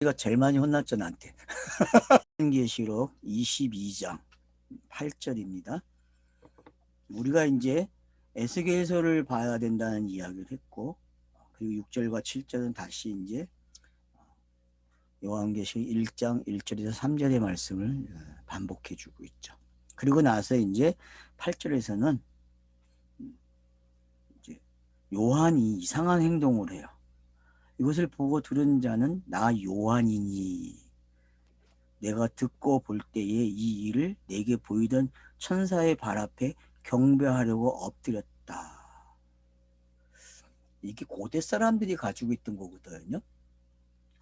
우리가 제일 많이 혼났죠, 나한테. 계시록 22장 8절입니다. 우리가 이제 에스겔서를 봐야 된다는 이야기를 했고, 그리고 6절과 7절은 다시 이제 요한계시록 1장 1절에서 3절의 말씀을 반복해 주고 있죠. 그리고 나서 이제 8절에서는 이제 요한이 이상한 행동을 해요. 이것을 보고 들은 자는 나 요한이니 내가 듣고 볼 때에 이 일을 내게 보이던 천사의 발 앞에 경배하려고 엎드렸다. 이게 고대 사람들이 가지고 있던 거거든요.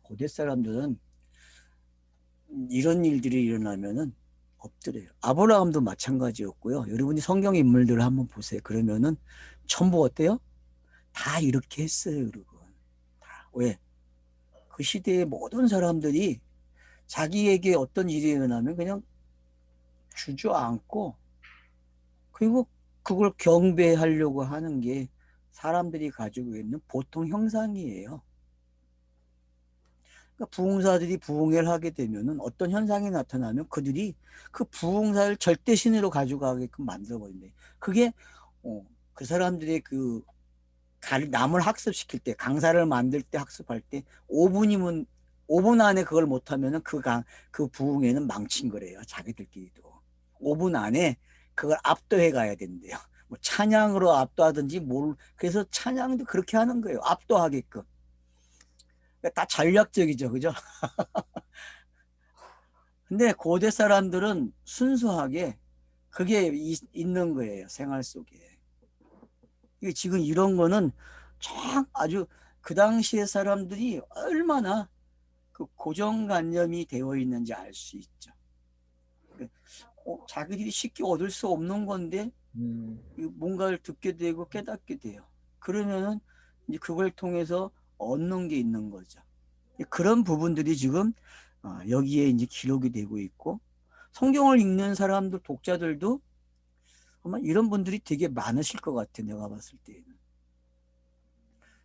고대 사람들은 이런 일들이 일어나면은 엎드려요. 아브라함도 마찬가지였고요. 여러분이 성경 인물들을 한번 보세요. 그러면은 전부 어때요? 다 이렇게 했어요, 여러분. 다. 왜? 그 시대의 모든 사람들이 자기에게 어떤 일이 일어나면 그냥 주저앉고 그리고 그걸 경배하려고 하는 게 사람들이 가지고 있는 보통 형상이에요. 그러니까 부흥사들이 부흥회를 하게 되면은 어떤 현상이 나타나면 그들이 그 부흥사를 절대신으로 가져가게끔 만들어버린대. 그게 그 사람들의 그 남을 학습시킬 때, 강사를 만들 때 학습할 때 5분이면 5분 안에 그걸 못하면은 그 부흥회는 망친 거래요. 자기들끼리도 5분 안에 그걸 압도해 가야 된대요. 뭐 찬양으로 압도하든지 그래서 찬양도 그렇게 하는 거예요. 압도하게끔. 다 전략적이죠, 그죠? 근데 고대 사람들은 순수하게 그게 있는 거예요, 생활 속에. 지금 이런 거는 참 아주 그 당시의 사람들이 얼마나 그 고정관념이 되어 있는지 알 수 있죠. 자기들이 쉽게 얻을 수 없는 건데 뭔가를 듣게 되고 깨닫게 돼요. 그러면은 이제 그걸 통해서 얻는 게 있는 거죠. 그런 부분들이 지금 여기에 이제 기록이 되고 있고, 성경을 읽는 사람들, 독자들도 아마 이런 분들이 되게 많으실 것 같아, 내가 봤을 때는.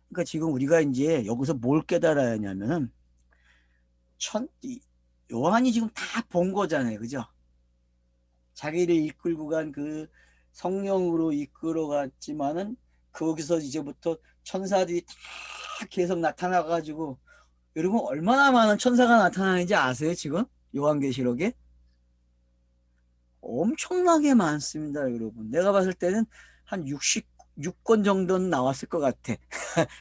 그러니까 지금 우리가 이제 여기서 뭘 깨달아야 하냐면은, 요한이 지금 다 본 거잖아요, 그죠? 자기를 이끌고 간 그 성령으로 이끌어 갔지만은, 거기서 이제부터 천사들이 다 계속 나타나가지고, 여러분 얼마나 많은 천사가 나타나는지 아세요, 지금? 요한계시록에? 엄청나게 많습니다, 여러분. 내가 봤을 때는 한 66권 정도는 나왔을 것 같아.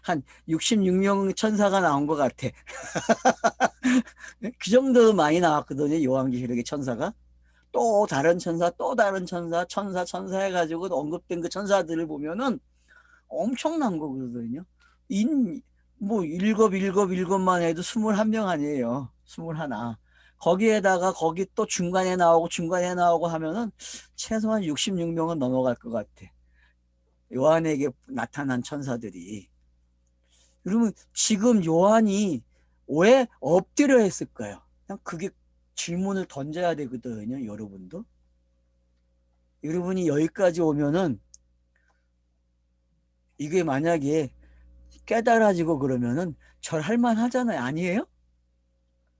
한 66명 천사가 나온 것 같아. 그 정도 많이 나왔거든요, 요한계시록의 천사가. 또 다른 천사, 또 다른 천사, 천사 해가지고 언급된 그 천사들을 보면은 엄청난 거거든요. 뭐 일곱만 해도 21명 아니에요. 21. 거기에다가 거기 또 중간에 나오고 하면은 최소한 66명은 넘어갈 것 같아. 요한에게 나타난 천사들이. 그러면 지금 요한이 왜 엎드려 했을까요? 그냥 그게 질문을 던져야 되거든요, 여러분도. 여러분이 여기까지 오면은 이게 만약에 깨달아지고 그러면은 절할 만하잖아요. 아니에요?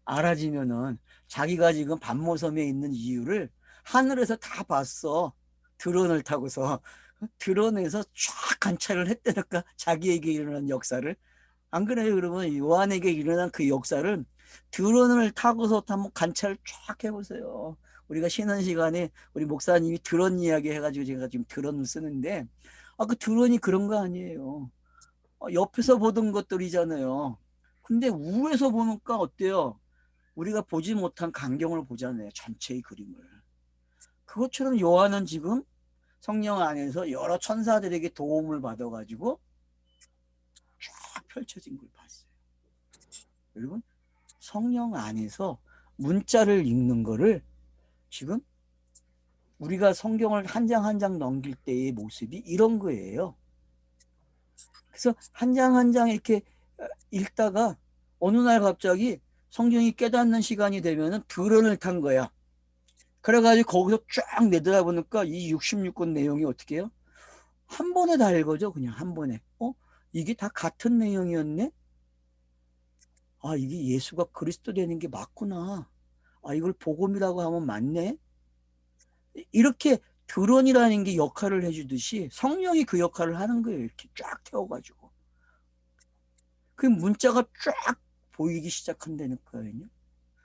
알아지면은 자기가 지금 반모섬에 있는 이유를 하늘에서 다 봤어. 드론을 타고서 드론에서 쫙 관찰을 했다니까, 자기에게 일어난 역사를. 안 그래요? 그러면 요한에게 일어난 그 역사를 드론을 타고서 한번 관찰 쫙 해보세요. 우리가 쉬는 시간에 우리 목사님이 드론 이야기 해가지고 제가 지금 드론을 쓰는데, 그 드론이 그런 거 아니에요. 옆에서 보던 것들이잖아요. 근데 우에서 보니까 어때요? 우리가 보지 못한 광경을 보잖아요. 전체의 그림을. 그것처럼 요한은 지금 성령 안에서 여러 천사들에게 도움을 받아가지고 쫙 펼쳐진 걸 봤어요. 여러분, 성령 안에서 문자를 읽는 거를 지금 우리가 성경을 한 장 한 장 넘길 때의 모습이 이런 거예요. 그래서 한 장 한 장 이렇게 읽다가 어느 날 갑자기 성경이 깨닫는 시간이 되면은 드론을 탄 거야. 그래가지고 거기서 쫙 내려다보니까 이 66권 내용이 어떻게 해요? 한 번에 다 읽어져, 그냥 한 번에. 이게 다 같은 내용이었네? 아, 이게 예수가 그리스도 되는 게 맞구나. 아, 이걸 복음이라고 하면 맞네. 이렇게 드론이라는 게 역할을 해주듯이 성령이 그 역할을 하는 거예요. 이렇게 쫙 태워가지고. 그 문자가 쫙 보이기 시작한다니까요.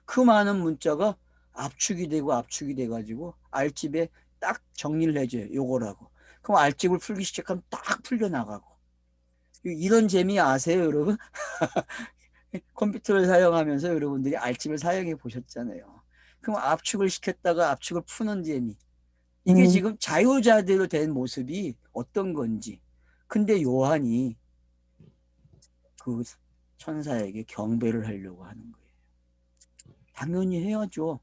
그 많은 문자가 압축이 되고 압축이 돼가지고 알집에 딱 정리를 해줘요. 요거라고. 그럼 알집을 풀기 시작하면 딱 풀려나가고. 이런 재미 아세요, 여러분? 컴퓨터를 사용하면서 여러분들이 알집을 사용해 보셨잖아요. 그럼 압축을 시켰다가 압축을 푸는 재미. 이게 음, 지금 자유자재로 된 모습이 어떤 건지. 근데 요한이 그 천사에게 경배를 하려고 하는 거예요. 당연히 해야죠.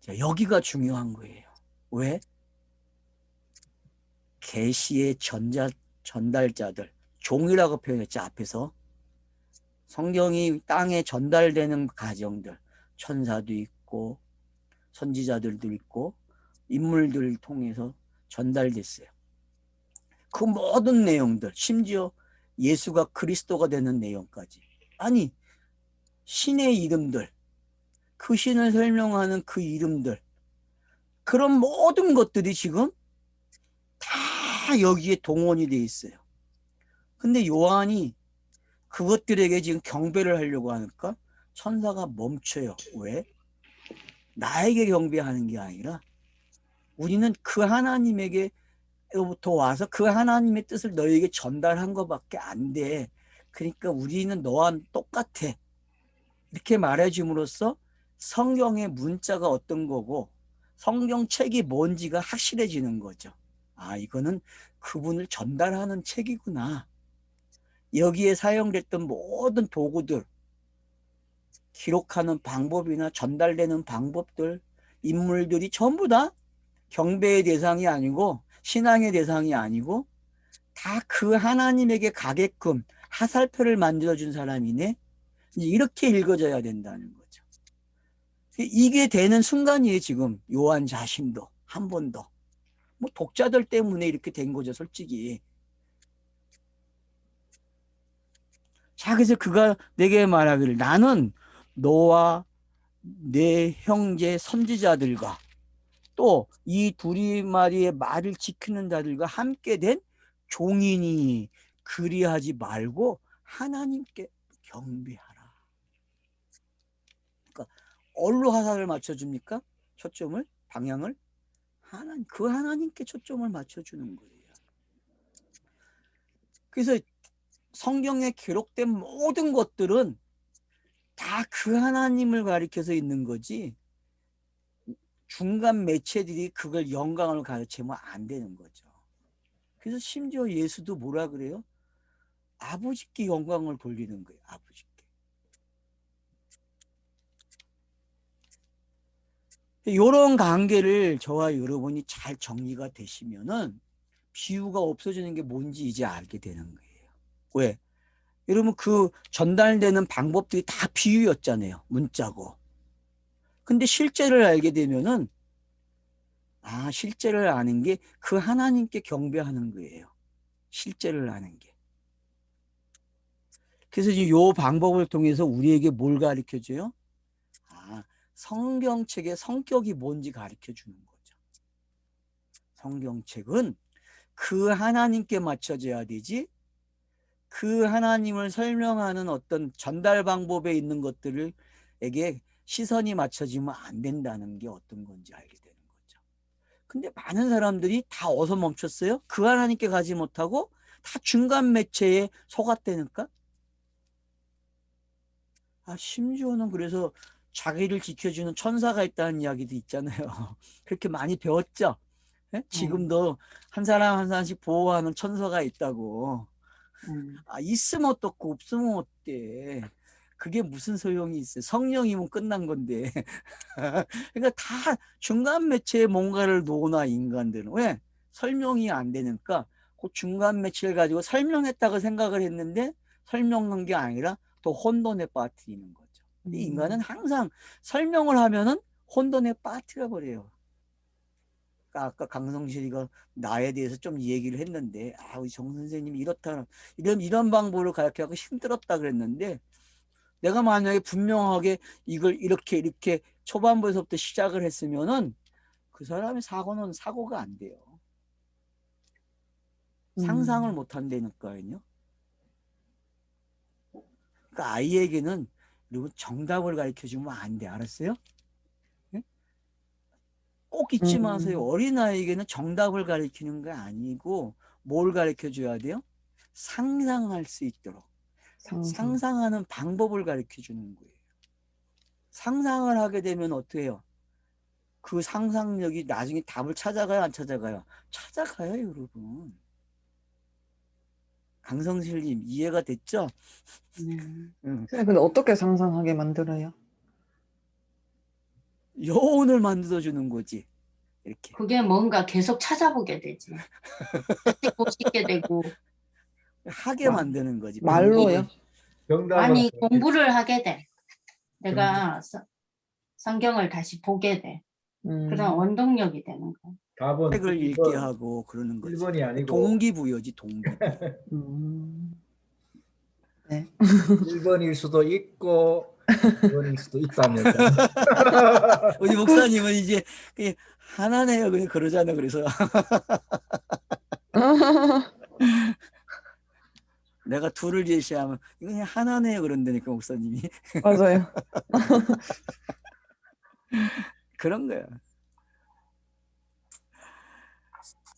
자, 여기가 중요한 거예요. 왜? 계시의 전달자들, 종이라고 표현했죠, 앞에서. 성경이 땅에 전달되는 가정들, 천사도 있고, 선지자들도 있고, 인물들을 통해서 전달됐어요. 그 모든 내용들, 심지어 예수가 그리스도가 되는 내용까지. 아니, 신의 이름들, 그 신을 설명하는 그 이름들, 그런 모든 것들이 지금 다 여기에 동원이 돼 있어요. 근데 요한이 그것들에게 지금 경배를 하려고 하니까 천사가 멈춰요. 왜? 나에게 경배하는 게 아니라 우리는 그 하나님에게로부터 와서 그 하나님의 뜻을 너에게 전달한 것밖에 안 돼. 그러니까 우리는 너와 똑같아. 이렇게 말해줌으로써 성경의 문자가 어떤 거고 성경책이 뭔지가 확실해지는 거죠. 아, 이거는 그분을 전달하는 책이구나. 여기에 사용됐던 모든 도구들, 기록하는 방법이나 전달되는 방법들, 인물들이 전부 다 경배의 대상이 아니고 신앙의 대상이 아니고 다 그 하나님에게 가게끔 하살표를 만들어준 사람이네. 이렇게 읽어져야 된다는 거죠. 이게 되는 순간이에요, 지금. 요한 자신도 한 번 더. 뭐 독자들 때문에 이렇게 된 거죠, 솔직히. 자, 그래서 그가 내게 말하기를 나는 너와 내 형제 선지자들과 또 이 두리마리의 말을 지키는 자들과 함께 된 종이니 그리하지 말고 하나님께 경배하라. 그러니까 어디로 화살을 맞춰줍니까? 초점을, 방향을 하나님, 그 하나님께 초점을 맞춰주는 거예요. 그래서 성경에 기록된 모든 것들은 다 그 하나님을 가리켜서 있는 거지 중간 매체들이 그걸 영광을 가르치면 안 되는 거죠. 그래서 심지어 예수도 뭐라 그래요? 아버지께 영광을 돌리는 거예요. 아버지께. 이런 관계를 저와 여러분이 잘 정리가 되시면은 비유가 없어지는 게 뭔지 이제 알게 되는 거예요. 왜? 여러분 그 전달되는 방법들이 다 비유였잖아요. 문자고. 근데 실제를 알게 되면은 아, 실제를 아는 게 그 하나님께 경배하는 거예요. 실제를 아는 게. 그래서 이 방법을 통해서 우리에게 뭘 가르쳐 줘요? 아, 성경책의 성격이 뭔지 가르쳐 주는 거죠. 성경책은 그 하나님께 맞춰져야 되지 그 하나님을 설명하는 어떤 전달 방법에 있는 것들에게 시선이 맞춰지면 안 된다는 게 어떤 건지 알게 되는 거죠. 근데 많은 사람들이 다 어디서 멈췄어요? 그 하나님께 가지 못하고 다 중간 매체에 속았다니까? 아, 심지어는 그래서 자기를 지켜주는 천사가 있다는 이야기도 있잖아요. 그렇게 많이 배웠죠? 예? 음, 지금도 한 사람 한 사람씩 보호하는 천사가 있다고. 음, 아, 있으면 어떻고 없으면 어때? 그게 무슨 소용이 있어요? 성령이면 끝난 건데. 그러니까 다 중간 매체에 뭔가를 놓으나 인간들은 왜? 설명이 안 되니까 그 중간 매체를 가지고 설명했다고 생각을 했는데 설명한 게 아니라 또 혼돈에 빠뜨리는 거죠. 근데 인간은 음, 항상 설명을 하면은 혼돈에 빠뜨려 버려요. 그러니까 아까 강성실이가 나에 대해서 좀 얘기를 했는데 아 우리 정 선생님이 이렇다 이런 방법을 가르쳐서 힘들었다 그랬는데 내가 만약에 분명하게 이걸 이렇게 초반부에서부터 시작을 했으면은 그 사람의 사고는 사고가 안 돼요. 상상을 못 한다니까요. 그러니까 아이에게는 여러분 정답을 가르쳐 주면 안 돼. 알았어요? 예? 꼭 잊지 마세요. 어린아이에게는 정답을 가르치는 게 아니고 뭘 가르쳐 줘야 돼요? 상상할 수 있도록. 상상하는 방법을 가르쳐 주는 거예요. 상상을 하게 되면 어떻게 해요? 그 상상력이 나중에 답을 찾아가요, 안 찾아가요? 찾아가요, 여러분. 강성실님 이해가 됐죠? 응. 근데 어떻게 상상하게 만들어요? 여운을 만들어주는 거지. 이렇게. 그게 뭔가 계속 찾아보게 되지. 다시 보시게 되고. 하게 만드는 거지. 말로요? 정답은 아니, 공부를 하게 돼. 내가 성경을 다시 보게 돼. 그런 원동력이 되는 거야. 답은 책을 읽게 하고 그러는 거지. 1번이 아니고 동기부여지, 동기. 네. 1번일 수도 있고 2번일 수도 있다면서. 우리 목사님은 이제 그냥 하나네요. 그냥 그러잖아. 그래서 내가 둘을 제시하면 이거 그냥 하나네요. 그런다니까 목사님이. 맞아요. 그런 거야.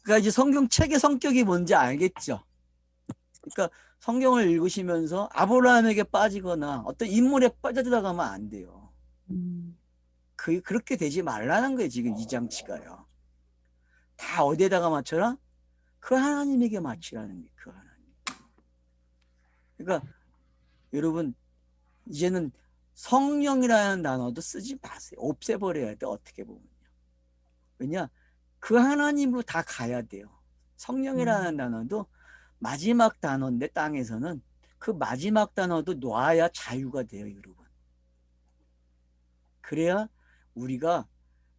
그러니까 이제 성경책의 성격이 뭔지 알겠죠? 그러니까 성경을 읽으시면서 아브라함에게 빠지거나 어떤 인물에 빠져들어가면 안 돼요. 그렇게 되지 말라는 거예요. 지금 이 장치가요. 다 어디에다가 맞춰라? 그 하나님에게 맞추라는 거예요. 그 하나님. 그러니까 여러분 이제는 성령이라는 단어도 쓰지 마세요. 없애버려야 돼. 어떻게 보면요. 왜냐? 그 하나님으로 다 가야 돼요. 성령이라는 단어도 마지막 단어인데 땅에서는 그 마지막 단어도 놔야 자유가 돼요. 여러분. 그래야 우리가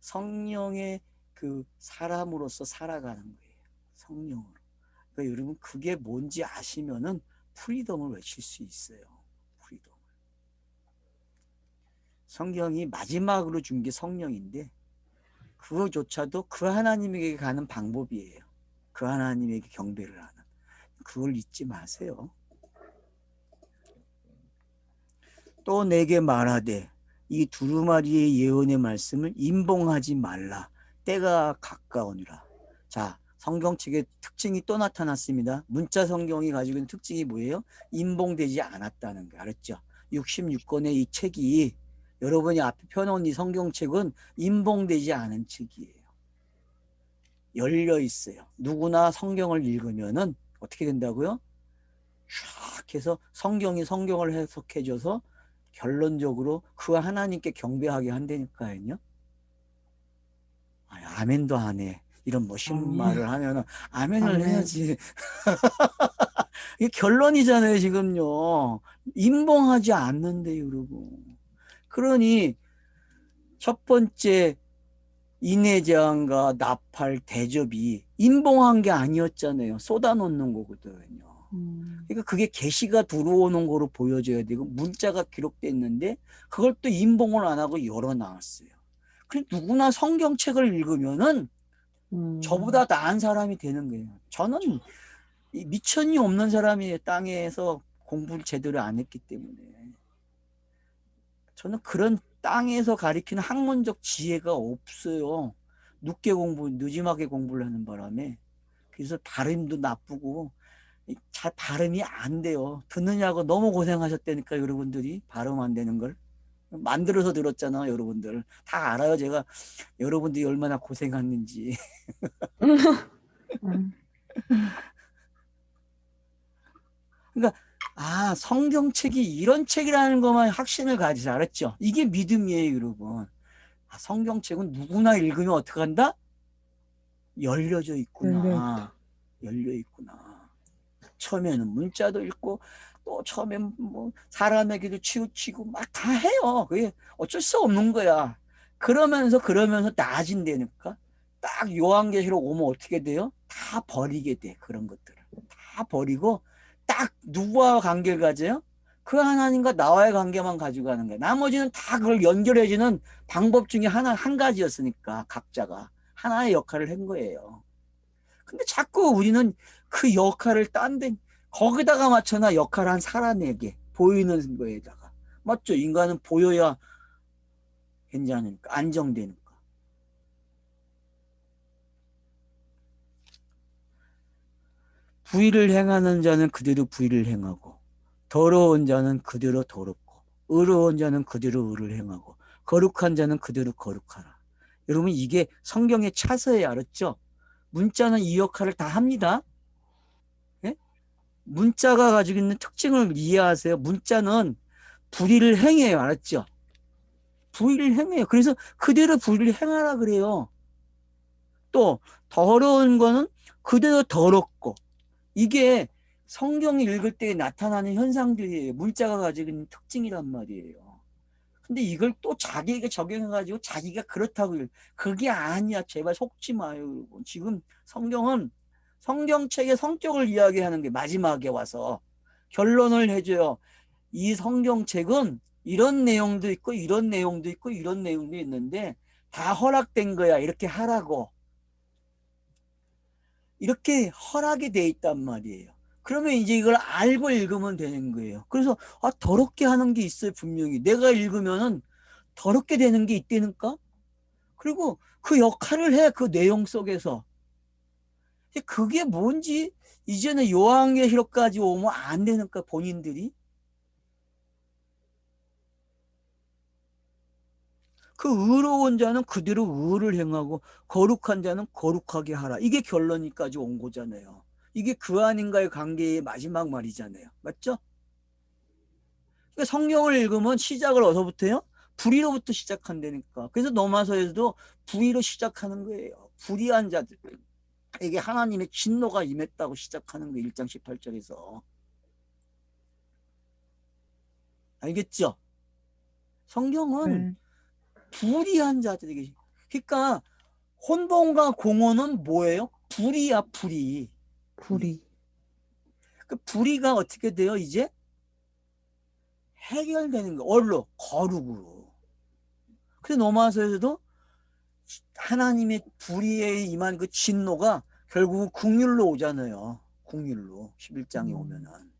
성령의 그 사람으로서 살아가는 거예요. 성령으로. 그러니까 여러분 그게 뭔지 아시면은 프리덤을 외칠 수 있어요. 프리덤. 성경이 마지막으로 준 게 성령인데 그거조차도 그 하나님에게 가는 방법이에요. 그 하나님에게 경배를 하는. 그걸 잊지 마세요. 또 내게 말하되 이 두루마리의 예언의 말씀을 임봉하지 말라. 때가 가까우니라. 자, 성경책의 특징이 또 나타났습니다. 문자 성경이 가지고 있는 특징이 뭐예요? 임봉되지 않았다는 거 알았죠? 66권의 이 책이 여러분이 앞에 펴놓은 이 성경책은 임봉되지 않은 책이에요. 열려 있어요. 누구나 성경을 읽으면은 어떻게 된다고요? 쫙 해서 성경이 성경을 해석해줘서 결론적으로 그 하나님께 경배하게 한다니까요. 아멘도 안 해. 이런 멋있는 말을 하면은 아멘을 해야지. 이게 결론이잖아요, 지금요. 임봉하지 않는데요, 여러분. 그러니 첫 번째 인해제한과 나팔 대접이 임봉한 게 아니었잖아요. 쏟아놓는 거거든요. 그러니까 그게 계시가 들어오는 거로 보여져야 되고 문자가 기록됐는데 그걸 또 임봉을 안 하고 열어놨어요. 그럼 누구나 성경책을 읽으면은 저보다 나은 사람이 되는 거예요. 저는 미천이 없는 사람이 땅에서 공부를 제대로 안 했기 때문에 저는 그런 땅에서 가리키는 학문적 지혜가 없어요. 늦게 늦지막에 공부를 하는 바람에 그래서 발음도 나쁘고 잘 발음이 안 돼요. 듣느냐고 너무 고생하셨다니까 여러분들이 발음 안 되는 걸 만들어서 들었잖아. 여러분들 다 알아요. 제가 여러분들이 얼마나 고생했는지. 그러니까 성경책이 이런 책이라는 것만 확신을 가지자. 알았죠? 이게 믿음이에요, 여러분. 성경책은 누구나 읽으면 어떻게 한다? 열려져 있구나. 열려 있구나. 처음에는 문자도 읽고 또 처음엔 뭐 사람에게도 치우치고 막 다 해요. 그게 어쩔 수 없는 거야. 그러면서 나아진다니까. 딱 요한계시록 오면 어떻게 돼요? 다 버리게 돼. 그런 것들을. 다 버리고 딱 누구와 관계를 가져요? 그 하나님과 나와의 관계만 가지고 가는 거야. 나머지는 다 그걸 연결해주는 방법 중에 한 가지였으니까 각자가 하나의 역할을 한 거예요. 근데 자꾸 우리는 그 역할을 거기다가 맞춰놔. 역할을 한 사람에게 보이는 거에다가. 맞죠? 인간은 보여야 괜찮으니까, 안정되니까. 부의를 행하는 자는 그대로 부의를 행하고, 더러운 자는 그대로 더럽고, 의로운 자는 그대로 의를 행하고, 거룩한 자는 그대로 거룩하라. 여러분, 이게 성경의 차서에 알았죠? 문자는 이 역할을 다 합니다. 예? 문자가 가지고 있는 특징을 이해하세요. 문자는 불의를 행해요. 알았죠? 불의를 행해요. 그래서 그대로 불의를 행하라 그래요. 또 더러운 거는 그대로 더럽고, 이게 성경을 읽을 때 나타나는 현상들이에요. 문자가 가지고 있는 특징이란 말이에요. 근데 이걸 또 자기에게 적용해가지고 자기가 그렇다고 그게 아니야. 제발 속지 마요. 여러분. 지금 성경은 성경책의 성격을 이야기하는 게 마지막에 와서 결론을 해줘요. 이 성경책은 이런 내용도 있고 이런 내용도 있고 이런 내용도 있는데 다 허락된 거야. 이렇게 하라고. 이렇게 허락이 돼 있단 말이에요. 그러면 이제 이걸 알고 읽으면 되는 거예요. 그래서 더럽게 하는 게 있어요. 분명히 내가 읽으면은 더럽게 되는 게 있다니까. 그리고 그 역할을 해. 그 내용 속에서. 그게 뭔지 이제는 요한계시록까지 오면 안 되니까 본인들이. 그 의로운 자는 그대로 의를 행하고 거룩한 자는 거룩하게 하라. 이게 결론까지 온 거잖아요. 이게 그 아닌가의 관계의 마지막 말이잖아요. 맞죠? 그러니까 성경을 읽으면 시작을 어디서부터 해요? 불의로부터 시작한다니까. 그래서 로마서에서도 불의로 시작하는 거예요. 불의한 자들에게 하나님의 진노가 임했다고 시작하는 거예요. 1장 18절에서. 알겠죠? 성경은 불의한 자들에게. 그러니까 혼돈과 공허는 뭐예요? 불의야, 불의. 불의. 그 불의가 어떻게 돼요? 이제 해결되는 거. 얼로 거룩으로. 그래서 로마서에서도 하나님의 불의에 임한 그 진노가 결국은 국률로 오잖아요. 국률로 11장에 오면은.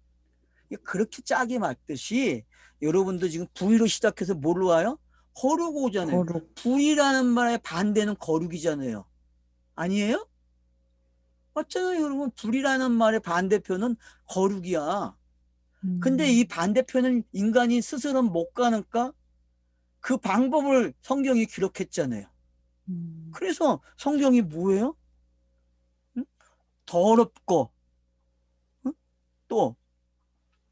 그렇게 짜게 맞듯이 여러분도 지금 불의로 시작해서 뭘로 와요? 거룩 오잖아요. 거룩. 불의라는 말의 반대는 거룩이잖아요. 아니에요? 맞잖아요, 여러분. 불이라는 말의 반대표는 거룩이야. 근데 이 반대표는 인간이 스스로 못 가니까 그 방법을 성경이 기록했잖아요. 그래서 성경이 뭐예요? 응? 더럽고, 응? 또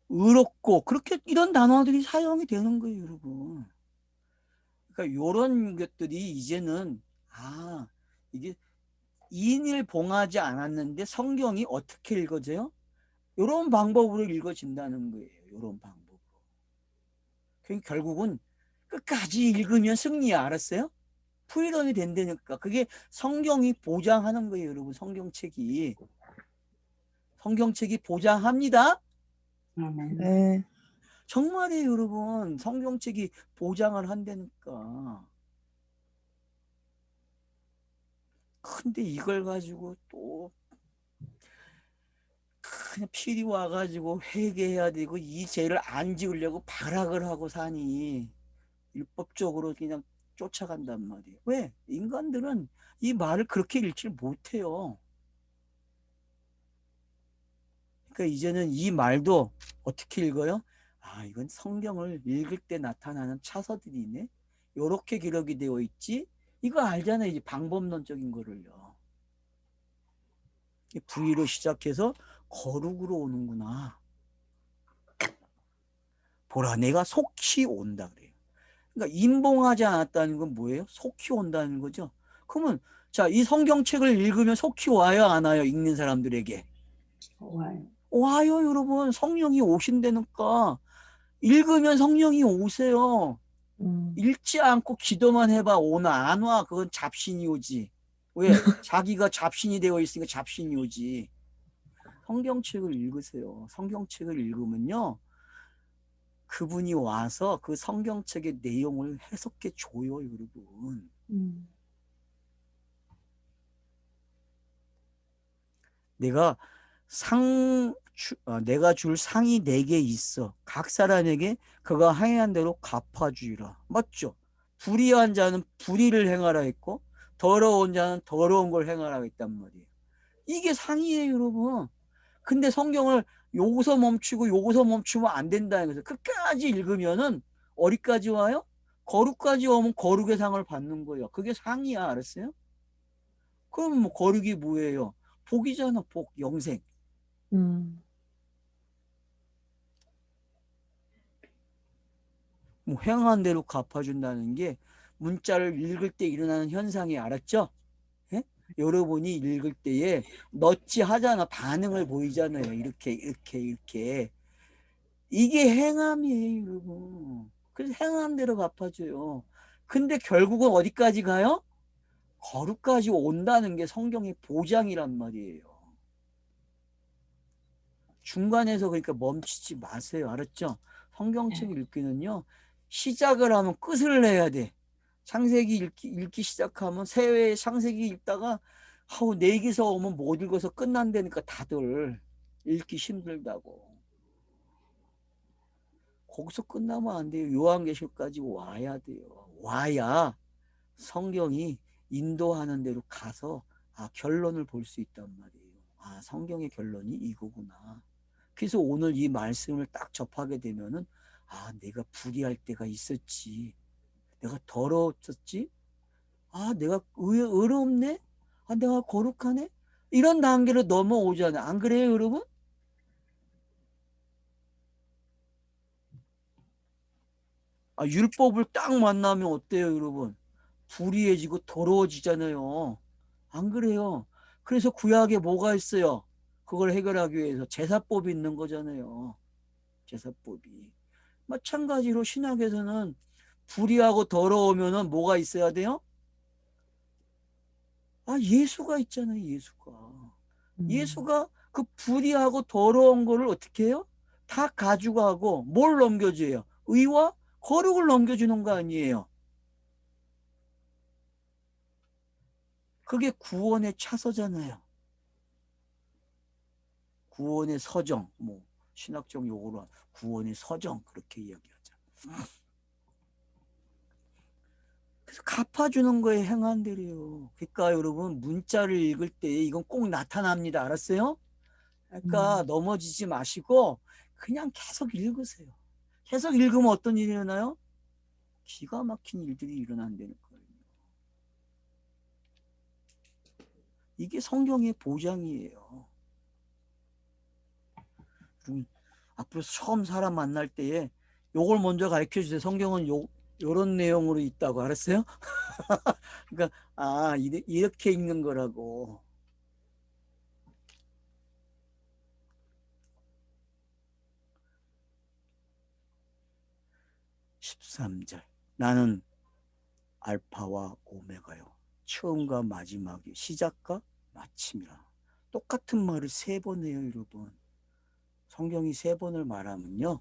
의롭고, 그렇게 이런 단어들이 사용이 되는 거예요, 여러분. 그러니까 이런 것들이 이제는 이게 인을 봉하지 않았는데 성경이 어떻게 읽어져요? 이런 방법으로 읽어진다는 거예요. 이런 방법으로. 그러니까 결국은 끝까지 읽으면 승리야. 알았어요? 프리덤이 된다니까. 그게 성경이 보장하는 거예요. 여러분. 성경책이 보장합니다. 네. 정말이에요. 여러분. 성경책이 보장을 한다니까. 근데 이걸 가지고 또 그냥 필이 와가지고 회개해야 되고 이 죄를 안 지으려고 발악을 하고 사니 율법적으로 그냥 쫓아간단 말이에요. 왜? 인간들은 이 말을 그렇게 읽지 못해요. 그러니까 이제는 이 말도 어떻게 읽어요? 이건 성경을 읽을 때 나타나는 차서들이네. 요렇게 기록이 되어 있지. 이거 알잖아요. 이제 방법론적인 거를요. 부의로 시작해서 거룩으로 오는구나. 보라, 내가 속히 온다 그래요. 그러니까 임봉하지 않았다는 건 뭐예요? 속히 온다는 거죠. 그러면 자, 이 성경책을 읽으면 속히 와요, 안 와요? 읽는 사람들에게. 와요, 여러분. 성령이 오신다니까. 읽으면 성령이 오세요. 읽지 않고 기도만 해봐. 오나 안 와. 그건 잡신이 오지. 왜? 자기가 잡신이 되어 있으니까 잡신이 오지. 성경책을 읽으세요. 성경책을 읽으면요. 그분이 와서 그 성경책의 내용을 해석해 줘요, 여러분. 내가 내가 줄 상이 4개 있어. 각 사람에게 그가 행한 대로 갚아주리라. 맞죠? 불의한 자는 불의를 행하라 했고 더러운 자는 더러운 걸 행하라 했단 말이에요. 이게 상이에요, 여러분. 근데 성경을 요거서 멈추고 요거서 멈추면 안 된다는 거죠. 끝까지 읽으면은 어디까지 와요? 거룩까지 오면 거룩의 상을 받는 거예요. 그게 상이야, 알았어요? 그럼 뭐 거룩이 뭐예요? 복이잖아, 복, 영생. 뭐 행한 대로 갚아준다는 게 문자를 읽을 때 일어나는 현상이 알았죠? 예? 여러분이 읽을 때에 넛지 하잖아. 반응을 보이잖아요. 이렇게 이렇게 이렇게. 이게 행함이에요, 여러분. 그래서 행한 대로 갚아줘요. 근데 결국은 어디까지 가요? 거룩까지 온다는 게 성경의 보장이란 말이에요. 중간에서 그러니까 멈추지 마세요. 알았죠? 성경책 읽기는요. 시작을 하면 끝을 내야 돼. 창세기 읽기 시작하면 새해 창세기 읽다가 하고 내기서 오면 못 읽어서 끝난다니까 다들 읽기 힘들다고. 거기서 끝나면 안 돼요. 요한계시록까지 와야 돼요. 와야 성경이 인도하는 대로 가서 결론을 볼 수 있단 말이에요. 성경의 결론이 이거구나. 그래서 오늘 이 말씀을 딱 접하게 되면은 내가 불의할 때가 있었지. 내가 더러웠었지. 내가 의롭네. 내가 거룩하네. 이런 단계로 넘어오잖아요. 안 그래요, 여러분? 율법을 딱 만나면 어때요, 여러분? 불의해지고 더러워지잖아요. 안 그래요? 그래서 구약에 뭐가 있어요? 그걸 해결하기 위해서 제사법이 있는 거잖아요. 제사법이. 마찬가지로 신약에서는 불의하고 더러우면은 뭐가 있어야 돼요? 예수가 있잖아요, 예수가. 예수가 그 불의하고 더러운 거를 어떻게 해요? 다 가져가고 뭘 넘겨줘요? 의와 거룩을 넘겨주는 거 아니에요. 그게 구원의 차서잖아요. 구원의 서정, 뭐 신학적 용어로 구원의 서정 그렇게 이야기하죠. 그래서 갚아주는 거에 행한 대로요. 그러니까 여러분 문자를 읽을 때 이건 꼭 나타납니다. 알았어요? 그러니까 넘어지지 마시고 그냥 계속 읽으세요. 계속 읽으면 어떤 일이 일어나요? 기가 막힌 일들이 일어난다는 거예요. 이게 성경의 보장이에요. 앞으로 처음 사람 만날 때에 요걸 먼저 가르쳐 주세요. 성경은 요런 내용으로 있다고. 알았어요? 그러니까 이렇게 읽는 거라고. 13절. 나는 알파와 오메가요. 처음과 마지막이 시작과 마침이라. 똑같은 말을 3번 해요, 여러분. 성경이 3번을 말하면요.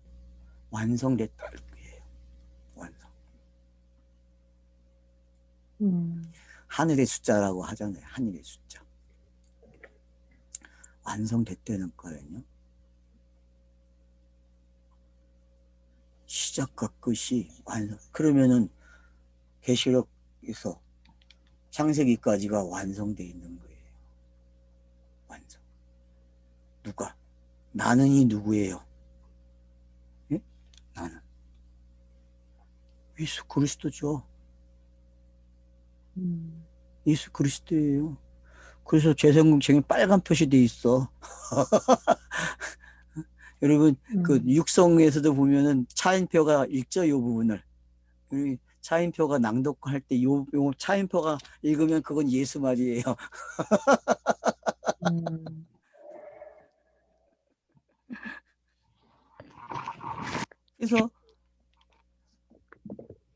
완성됐다는 거예요. 완성. 하늘의 숫자라고 하잖아요. 하늘의 숫자. 완성됐다는 거예요. 시작과 끝이 완성. 그러면은 계시록에서 창세기까지가 완성되어 있는 거예요. 완성. 누가? 나는이 누구예요? 예? 나는. 예수 그리스도죠. 예수 그리스도예요. 그래서 재성공책에 빨간 표시돼 있어. 여러분 그 육성에서도 보면은 차인표가 읽죠, 이 부분을. 차인표가 낭독할 때 요 차인표가 읽으면 그건 예수 말이에요. 그래서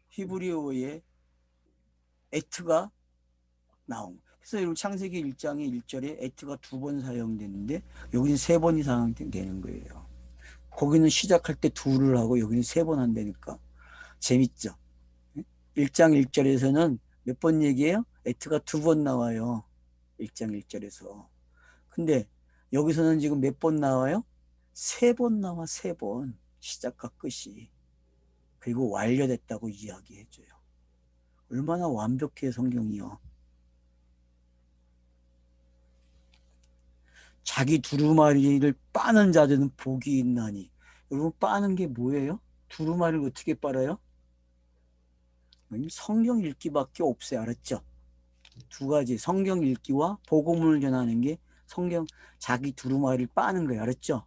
히브리어의 에트가 나온 거예요. 그래서 여러분 창세기 1장의 1절에 에트가 2번 사용되는데 여기는 3번이 사용되는 거예요. 거기는 시작할 때 둘을 하고 여기는 세 번 한다니까. 재밌죠? 1장 1절에서는 몇 번 얘기해요? 에트가 2번 나와요. 1장 1절에서. 근데 여기서는 지금 몇 번 나와요? 3번 나와, 3번. 시작과 끝이. 그리고 완료됐다고 이야기해줘요. 얼마나 완벽해, 성경이요. 자기 두루마리를 빠는 자들은 복이 있나니. 여러분, 빠는 게 뭐예요? 두루마리를 어떻게 빨아요? 성경 읽기밖에 없어요. 알았죠? 두 가지, 성경 읽기와 복음을 전하는 게 성경, 자기 두루마리를 빠는 거예요. 알았죠?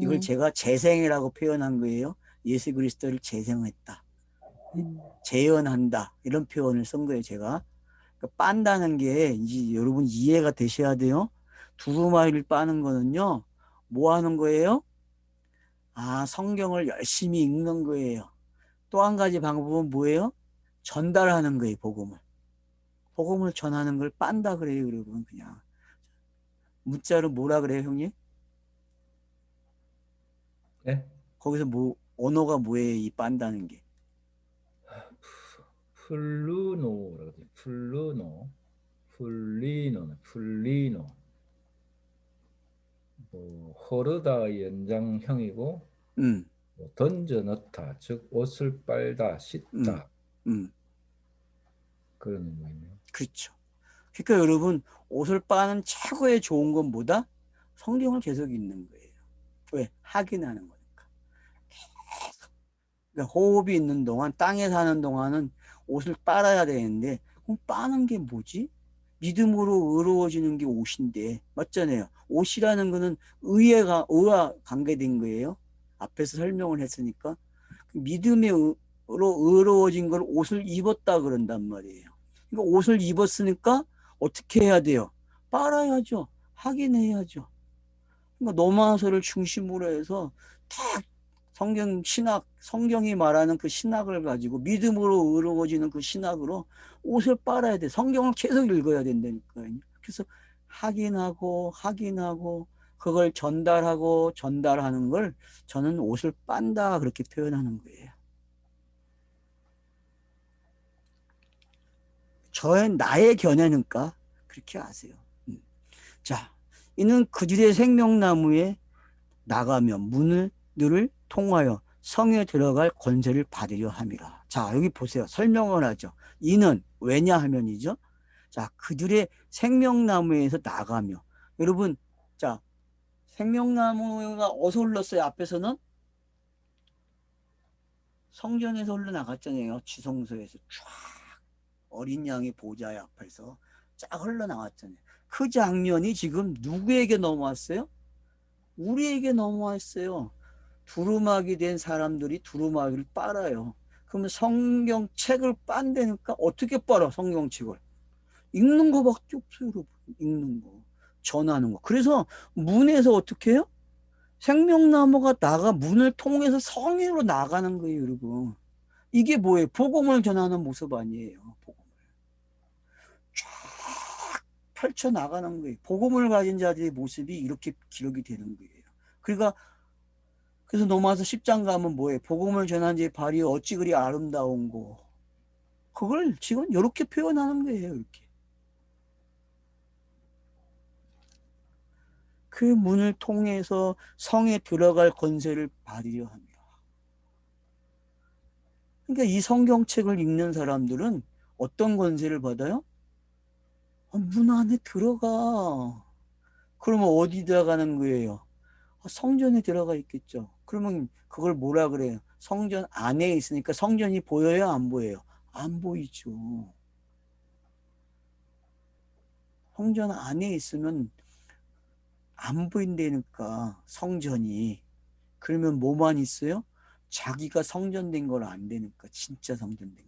이걸 제가 재생이라고 표현한 거예요. 예수 그리스도를 재생했다. 재현한다. 이런 표현을 쓴 거예요. 제가. 그러니까 빤다는 게 이제 여러분 이해가 되셔야 돼요. 두루마리를 빠는 거는요. 뭐 하는 거예요? 아, 성경을 열심히 읽는 거예요. 또 한 가지 방법은 뭐예요? 전달하는 거예요. 복음을. 복음을 전하는 걸 빤다 그래요. 여러분 그냥. 문자로 뭐라 그래요, 형님? 네? 거기서 뭐 언어가 뭐예요? 이 빤다는 게. 플루노라고 돼. 플루노, 플리노. 뭐 허르다 연장형이고 뭐 던져 넣다, 즉 옷을 빨다, 씻다 그런 의미네요. 그렇죠. 그러니까 여러분 옷을 빠는 최고의 좋은 건 뭐다? 성경을 계속 읽는 거예요. 왜? 확인하는 거니까. 계속. 그러니까 호흡이 있는 동안, 땅에 사는 동안은 옷을 빨아야 되는데 그럼 빠는 게 뭐지? 믿음으로 의로워지는 게 옷인데 맞잖아요. 옷이라는 거는 의와 관계된 거예요. 앞에서 설명을 했으니까 믿음으로 의로워진 걸 옷을 입었다 그런단 말이에요. 그러니까 옷을 입었으니까 어떻게 해야 돼요? 빨아야죠. 확인해야죠. 그러니까 노마서를 중심으로 해서 딱 성경 신학, 성경이 말하는 그 신학을 가지고 믿음으로 의로워지는 그 신학으로 옷을 빨아야 돼. 성경을 계속 읽어야 된다니까요. 그래서 확인하고 그걸 전달하는 걸 저는 옷을 빤다 그렇게 표현하는 거예요. 나의 견해니까 그렇게 아세요. 자, 이는 그들의 생명나무에 나가며 문을 통하여 성에 들어갈 권세를 받으려 함이라. 자, 여기 보세요. 설명을 하죠. 이는 왜냐하면이죠. 자, 그들의 생명나무에서 나가며. 여러분, 자, 생명나무가 어디서 흘렀어요? 앞에서는 성전에서 흘러나갔잖아요. 지성소에서 쫙 어린 양의 보좌의 앞에서 쫙 흘러나갔잖아요. 그 장면이 지금 누구에게 넘어왔어요? 우리에게 넘어왔어요. 두루마기 된 사람들이 두루마기를 빨아요. 그러면 성경책을 빤다니까 어떻게 빨아 성경책을? 읽는 거밖에 없어요. 여러분. 읽는 거. 전하는 거. 그래서 문에서 어떻게 해요? 생명나무가 문을 통해서 성회로 나가는 거예요. 여러분. 이게 뭐예요? 복음을 전하는 모습 아니에요. 복음을. 쫙 펼쳐나가는 거예요. 복음을 가진 자들의 모습이 이렇게 기록이 되는 거예요. 그러니까 그래서 로마서 10장 가면 뭐예요? 복음을 전한 자의 발이 어찌 그리 아름다운고. 그걸 지금 이렇게 표현하는 거예요. 이렇게. 그 문을 통해서 성에 들어갈 권세를 받으려 합니다. 그러니까 이 성경책을 읽는 사람들은 어떤 권세를 받아요? 문 안에 들어가. 그러면 어디 들어가는 거예요? 성전에 들어가 있겠죠. 그러면 그걸 뭐라 그래요? 성전 안에 있으니까 성전이 보여요? 안 보여요? 안 보이죠. 성전 안에 있으면 안 보인다니까 성전이. 그러면 뭐만 있어요? 자기가 성전된 걸 안 되니까 진짜 성전된 게.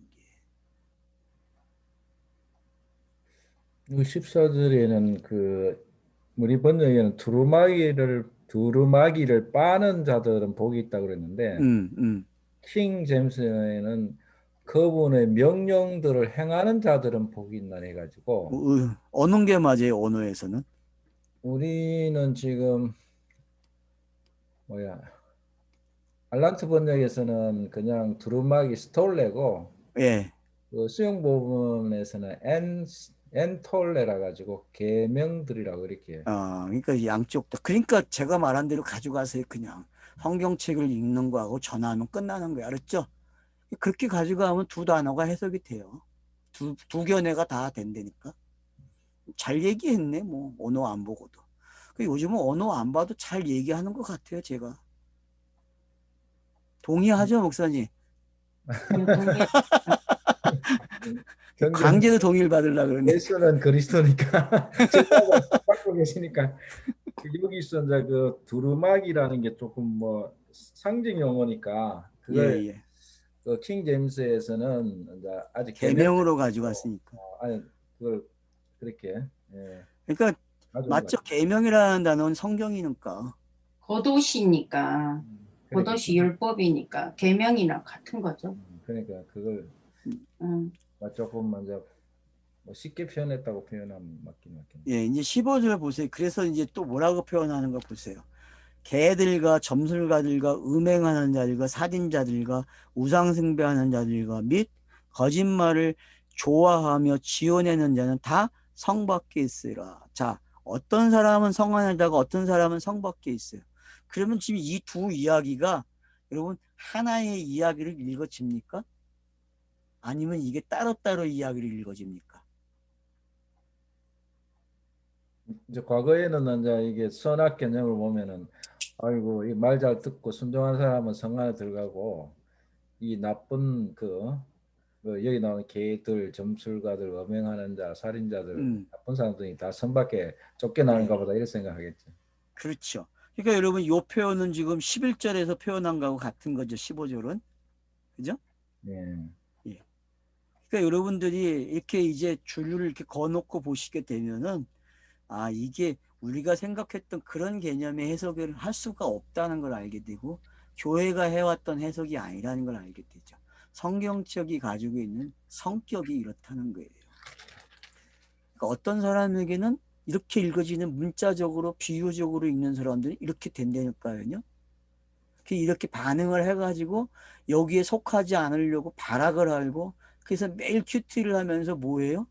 14절에는 그 우리 번역에는 두루마기를 빠는 자들은 복이 있다고 그랬는데 킹 제임스에는 그분의 명령들을 행하는 자들은 복이 있나 해가지고 어느 게 맞아요? 언어에서는? 우리는 지금 알란트 번역에서는 그냥 두루마기 스톨레고 예. 그 수용 부분에서는 엔톨레라 가지고 계명들이라고 이렇게. 그러니까 양쪽 다. 그러니까 제가 말한 대로 가져가세요. 그냥 성경책을 읽는 거하고 전하면 끝나는 거야. 알았죠? 그렇게 가져가면 두 단어가 해석이 돼요. 두 견해가 다 된다니까. 잘 얘기했네. 뭐 언어 안 보고도. 요즘은 언어 안 봐도 잘 얘기하는 것 같아요. 제가. 동의하죠, 목사님? 동의. 경계는 강제로 동의를 받으려고 그러네. 예수는 그리스도니까 제자가 받고 계시니까 여기서 이제 그 두루마기라는 게 조금 뭐 상징 용어니까 그걸 예, 예. 그 킹 제임스에서는 이제 아직 계명 계명으로 가져갔으니까. 아니 그걸 그렇게 예, 그러니까 가져온 것 맞죠. 같아요. 계명이라는 단어는 성경이니까. 겉옷이니까 그러니까 겉옷이 율법이니까 계명이나 같은 거죠. 그러니까 그걸 음. 조금 먼저 뭐 쉽게 표현했다고 표현하면 맞긴. 예, 이제 15절 보세요. 그래서 이제 또 뭐라고 표현하는 거 보세요. 개들과 점술가들과 음행하는 자들과 살인자들과 우상숭배하는 자들과 및 거짓말을 좋아하며 지어내는 자는 다 성 밖에 있으라. 자, 어떤 사람은 성 안에 있다가 어떤 사람은 성 밖에 있어요. 그러면 지금 이 두 이야기가 여러분 하나의 이야기를 읽어집니까? 아니면 이게 따로따로 이야기를 읽어집니까? 이제 과거에는 이제 이게 선악 개념을 보면은 아이고 이 말 잘 듣고 순종한 사람은 성 안에 들어가고 이 나쁜 여기 나오는 개들, 점술가들, 음행하는 자, 살인자들, 나쁜 사람들이 다 성 밖에 쫓겨나는가 보다 이렇게 생각하겠죠. 그렇죠. 그러니까 여러분 이 표현은 지금 11절에서 표현한 거하고 같은 거죠. 15절은. 그죠? 예. 예. 그러니까 여러분들이 이렇게 이제 줄을 이렇게 거놓고 보시게 되면은 이게 우리가 생각했던 그런 개념의 해석을 할 수가 없다는 걸 알게 되고 교회가 해왔던 해석이 아니라는 걸 알게 되죠. 성경책이 가지고 있는 성격이 이렇다는 거예요. 그러니까 어떤 사람에게는 이렇게 읽어지는 문자적으로 비유적으로 읽는 사람들이 이렇게 된다니까요. 이렇게 반응을 해가지고 여기에 속하지 않으려고 발악을 하고 그래서 매일 큐티를 하면서 뭐예요?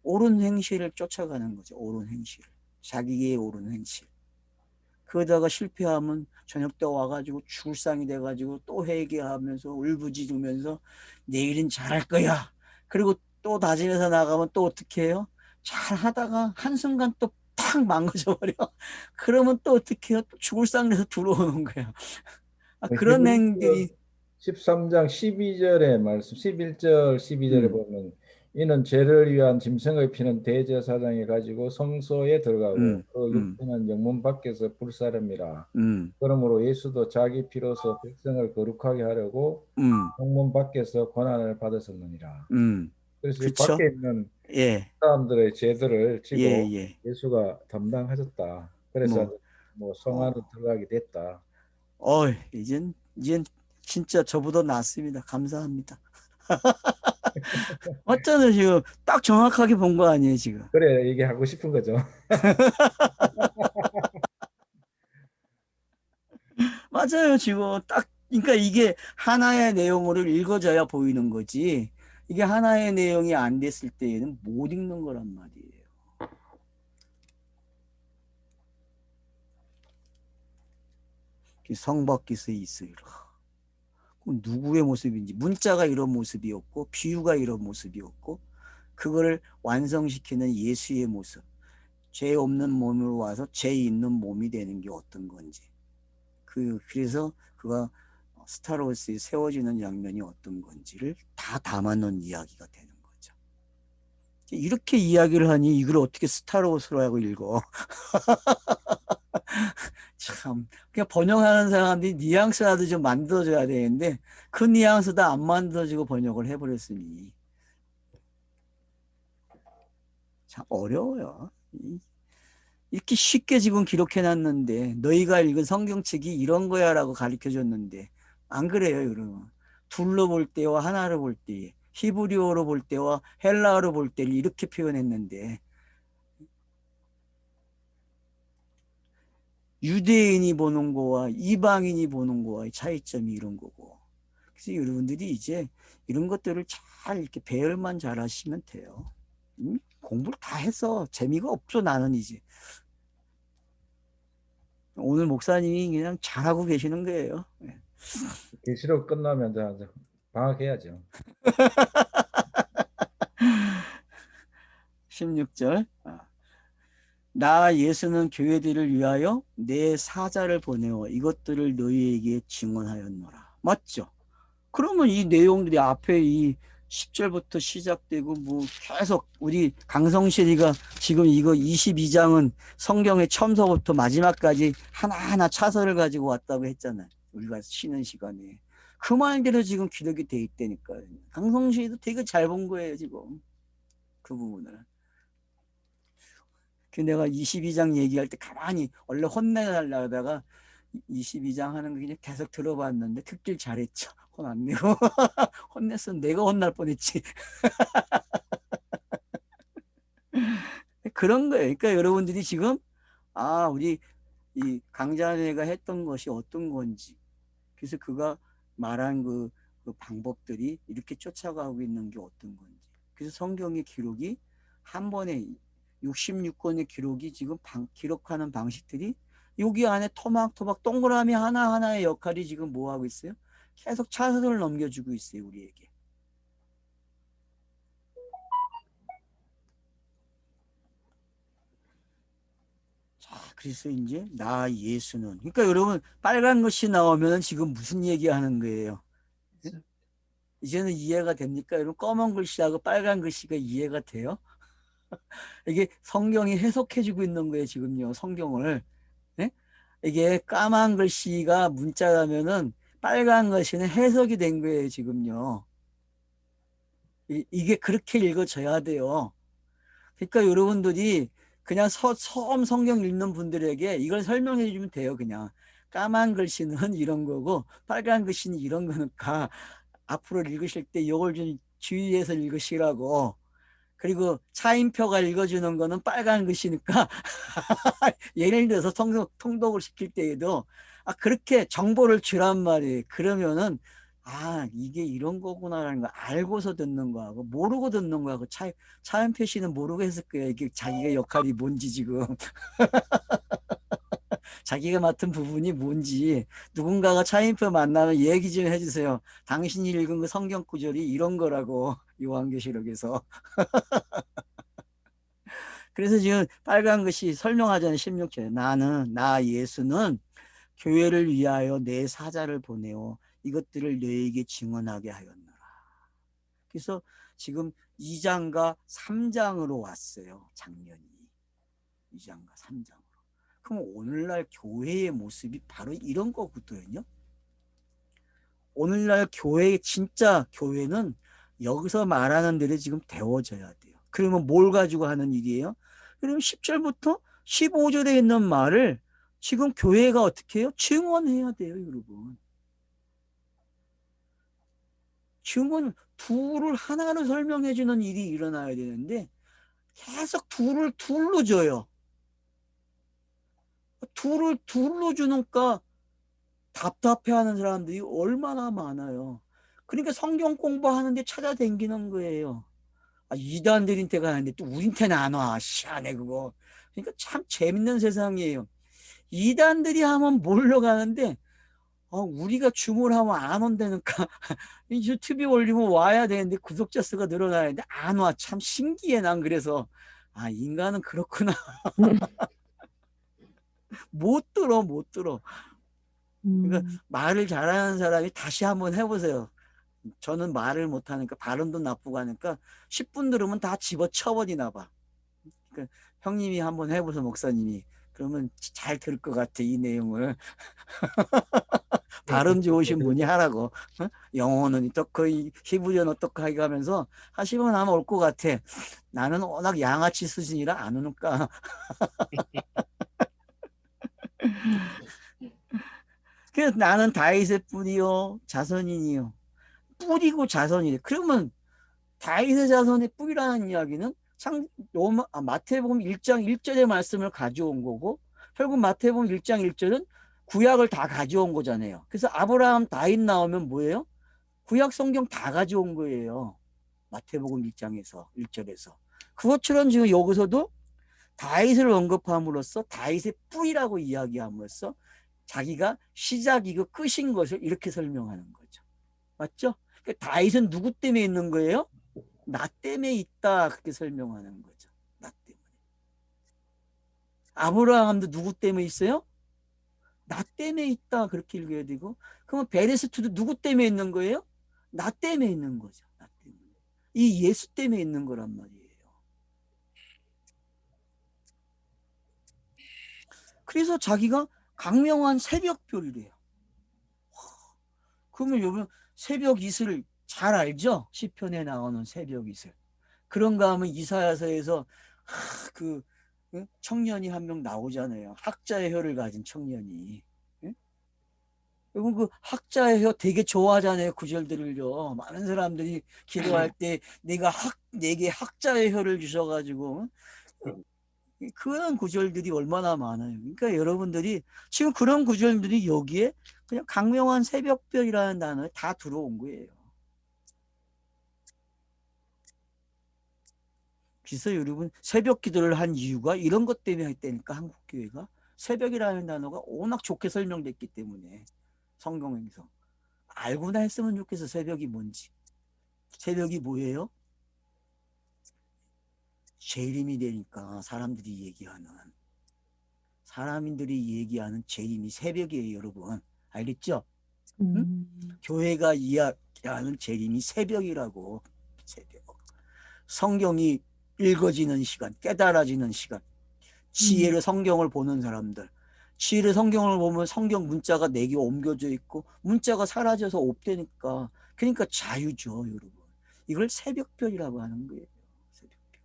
옳은 행실을 쫓아가는 거죠. 옳은 행실. 자기의 옳은 행실. 그러다가 실패하면 저녁 때 와가지고 출상이 돼가지고 또 회개하면서 울부짖으면서 내일은 잘할 거야. 그리고 또 다짐해서 나가면 또 어떻게 해요? 잘 하다가 한순간 또 팍 망가져버려. 그러면 또 어떻게 해요? 또 죽을 상에서 들어오는 거야. 그런 행들이 13장 12절의 말씀, 11절, 12절에 보면 이는 죄를 위한 짐승의 피는 대제사장이 가지고 성소에 들어가고 그 육체는 영문 밖에서 불사름이라. 그러므로 예수도 자기 피로서 백성을 거룩하게 하려고 성문 밖에서 권한을 받았었느니라. 그래서 이 그렇죠? 밖에 있는 예, 사람들의 죄들을 예, 지고 예. 예수가 담당하셨다. 그래서 뭐, 뭐 성 안으로 들어가게 됐다. 이젠 진짜 저보다 낫습니다. 감사합니다. 어쩌면 지금 딱 정확하게 본 거 아니에요, 지금. 그래 이게 하고 싶은 거죠. 맞아요, 지금 딱. 그러니까 이게 하나의 내용으로 읽어져야 보이는 거지. 이게 하나의 내용이 안 됐을 때에는 못 읽는 거란 말이에요. 성 밖에서 있으리라. 그럼 누구의 모습인지 문자가 이런 모습이었고 비유가 이런 모습이었고 그거를 완성시키는 예수의 모습. 죄 없는 몸으로 와서 죄 있는 몸이 되는 게 어떤 건지. 그래서 그가 스타로스에 세워지는 장면이 어떤 건지를 다 담아놓은 이야기가 되는 거죠. 이렇게 이야기를 하니 이걸 어떻게 스타로스라고 읽어? 참, 그냥 번역하는 사람들이 뉘앙스라도 좀 만들어줘야 되는데 그 뉘앙스도 안 만들어지고 번역을 해버렸으니 참 어려워요. 이렇게 쉽게 지금 기록해놨는데 너희가 읽은 성경책이 이런 거야라고 가르쳐줬는데 안 그래요, 여러분. 둘로 볼 때와 하나로 볼 때, 히브리어로 볼 때와 헬라어로 볼 때를 이렇게 표현했는데 유대인이 보는 거와 이방인이 보는 거와의 차이점이 이런 거고. 그래서 여러분들이 이제 이런 것들을 잘 이렇게 배열만 잘 하시면 돼요. 공부를 다 해서 재미가 없어 나는 이제. 오늘 목사님이 그냥 잘하고 계시는 거예요. 계시록 끝나면 이제 방학해야죠. 16절. 나 예수는 교회들을 위하여 내 사자를 보내어 이것들을 너희에게 증언하였노라. 맞죠? 그러면 이 내용들이 앞에 이 10절부터 시작되고 뭐 계속 우리 강성실이가 지금 이거 22장은 성경의 처음서부터 마지막까지 하나하나 차서를 가지고 왔다고 했잖아요. 우리가 쉬는 시간에. 그 말대로 지금 기록이 돼 있다니까요. 강성실이도 되게 잘 본 거예요, 지금. 그 부분을. 그 내가 22장 얘기할 때 가만히 원래 혼내달라다가 22장 하는 거 그냥 계속 들어봤는데 듣길 잘했죠. 혼 안 내고 혼냈으면 내가 혼날 뻔했지. 그런 거예요. 그러니까 여러분들이 지금 우리 이 강자네가 했던 것이 어떤 건지, 그래서 그가 말한 그 방법들이 이렇게 쫓아가고 있는 게 어떤 건지, 그래서 성경의 기록이 한 번에 66권의 기록이 지금 기록하는 방식들이 여기 안에 토막토막 동그라미 하나하나의 역할이 지금 뭐 하고 있어요? 계속 차선을 넘겨주고 있어요, 우리에게. 자, 그래서 이제 나 예수는, 그러니까 여러분 빨간 것이 나오면 지금 무슨 얘기하는 거예요? 이제는 이해가 됩니까? 여러분 검은 글씨하고 빨간 글씨가 이해가 돼요? 이게 성경이 해석해주고 있는 거예요, 지금요, 성경을. 네? 이게 까만 글씨가 문자라면은 빨간 글씨는 해석이 된 거예요, 지금요. 이게 그렇게 읽어져야 돼요. 그러니까 여러분들이 그냥 처음 성경 읽는 분들에게 이걸 설명해 주면 돼요, 그냥. 까만 글씨는 이런 거고 빨간 글씨는 이런 거니까 앞으로 읽으실 때 이걸 좀 주의해서 읽으시라고. 그리고 차인표가 읽어주는 거는 빨간 글씨니까 예를 들어서 통독을 시킬 때에도 그렇게 정보를 주란 말이에요. 그러면은 이게 이런 거구나라는 거 알고서 듣는 거하고 모르고 듣는 거하고 차인표 씨는 모르고 했을 거예요. 이게 자기가 역할이 뭔지 지금 자기가 맡은 부분이 뭔지 누군가가 차인표 만나면 얘기 좀 해주세요. 당신이 읽은 그 성경 구절이 이런 거라고 요한계시록에서. 그래서 지금 빨간 것이 설명하자는 16절에 나 예수는 교회를 위하여 내 사자를 보내어 이것들을 너에게 증언하게 하였노라. 그래서 지금 2장과 3장으로 왔어요. 작년이 2장과 3장으로. 그럼 오늘날 교회의 모습이 바로 이런 거거든요. 오늘날 진짜 교회는 여기서 말하는 대로 지금 되어져야 돼요. 그러면 뭘 가지고 하는 일이에요? 그러면 10절부터 15절에 있는 말을 지금 교회가 어떻게 해요? 증언해야 돼요, 여러분. 증언, 둘을 하나로 설명해 주는 일이 일어나야 되는데 계속 둘로 줘요. 둘로 주니까 답답해하는 사람들이 얼마나 많아요. 그러니까 성경 공부하는데 찾아다니는 거예요. 이단들한테 가는데 또 우린테는 안 와. 희한해 그거. 그러니까 참 재밌는 세상이에요. 이단들이 하면 몰려가는데 우리가 주문하면 안 온다니까. 유튜브에 올리면 와야 되는데 구독자 수가 늘어나는데 안 와. 참 신기해. 난 그래서 인간은 그렇구나. 못 들어. 그러니까 말을 잘하는 사람이 다시 한번 해보세요. 저는 말을 못하니까 발음도 나쁘고 하니까 10분 들으면 다 집어쳐버리나 봐. 그러니까 형님이 한번 해보세요, 목사님이. 그러면 잘 들을 것 같아, 이 내용을. 발음 좋으신 분이 하라고. 영어는 어떻게, 히브리어는 어떻게 하게 하면서 하시면 아마 올 것 같아. 나는 워낙 양아치 수준이라 안 오니까. 그래서 나는 다윗의 뿌리요 자손이니요. 뿌리고 자손이래. 그러면 다윗의 자손의 뿌리라는 이야기는 마태복음 1장 1절의 말씀을 가져온 거고 결국 마태복음 1장 1절은 구약을 다 가져온 거잖아요. 그래서 아브라함 다윗 나오면 뭐예요? 구약 성경 다 가져온 거예요. 마태복음 1장에서 1절에서. 그것처럼 지금 여기서도 다윗을 언급함으로써 다윗의 뿌리라고 이야기함으로써 자기가 시작이고 끝인 것을 이렇게 설명하는 거죠. 맞죠? 그러니까 다윗은 누구 때문에 있는 거예요? 나 때문에 있다, 그렇게 설명하는 거죠. 나 때문에. 아브라함도 누구 때문에 있어요? 나 때문에 있다, 그렇게 읽어야 되고. 그러면 베레스트도 누구 때문에 있는 거예요? 나 때문에 있는 거죠. 나 때문에. 이 예수 때문에 있는 거란 말이에요. 그래서 자기가 강명한 새벽별이래요. 그러면 여러분 새벽 이슬을 잘 알죠? 시편에 나오는 새벽 이슬. 그런가 하면 이사야서에서 그 청년이 한 명 나오잖아요. 학자의 혀를 가진 청년이. 여러분 그 학자의 혀 되게 좋아하잖아요. 구절들을요. 많은 사람들이 기도할 때 내게 학자의 혀를 주셔가지고 그런 구절들이 얼마나 많아요. 그러니까 여러분들이 지금 그런 구절들이 여기에 그냥 강명한 새벽별이라는 단어에 다 들어온 거예요. 그래서 여러분 새벽 기도를 한 이유가 이런 것 때문에 했다니까. 한국교회가 새벽이라는 단어가 워낙 좋게 설명됐기 때문에 성경에서 알고나 했으면 좋겠어. 새벽이 뭔지. 새벽이 뭐예요? 재림이 되니까 사람들이 얘기하는 재림이 새벽이에요. 여러분 알겠죠? 응? 교회가 이야기하는 재림이 새벽이라고. 새벽. 성경이 읽어지는 시간, 깨달아지는 시간, 지혜로 성경을 보는 사람들, 지혜로 성경을 보면 성경 문자가 내게 옮겨져 있고 문자가 사라져서 없다니까. 그러니까 자유죠. 여러분 이걸 새벽별이라고 하는 거예요. 새벽별.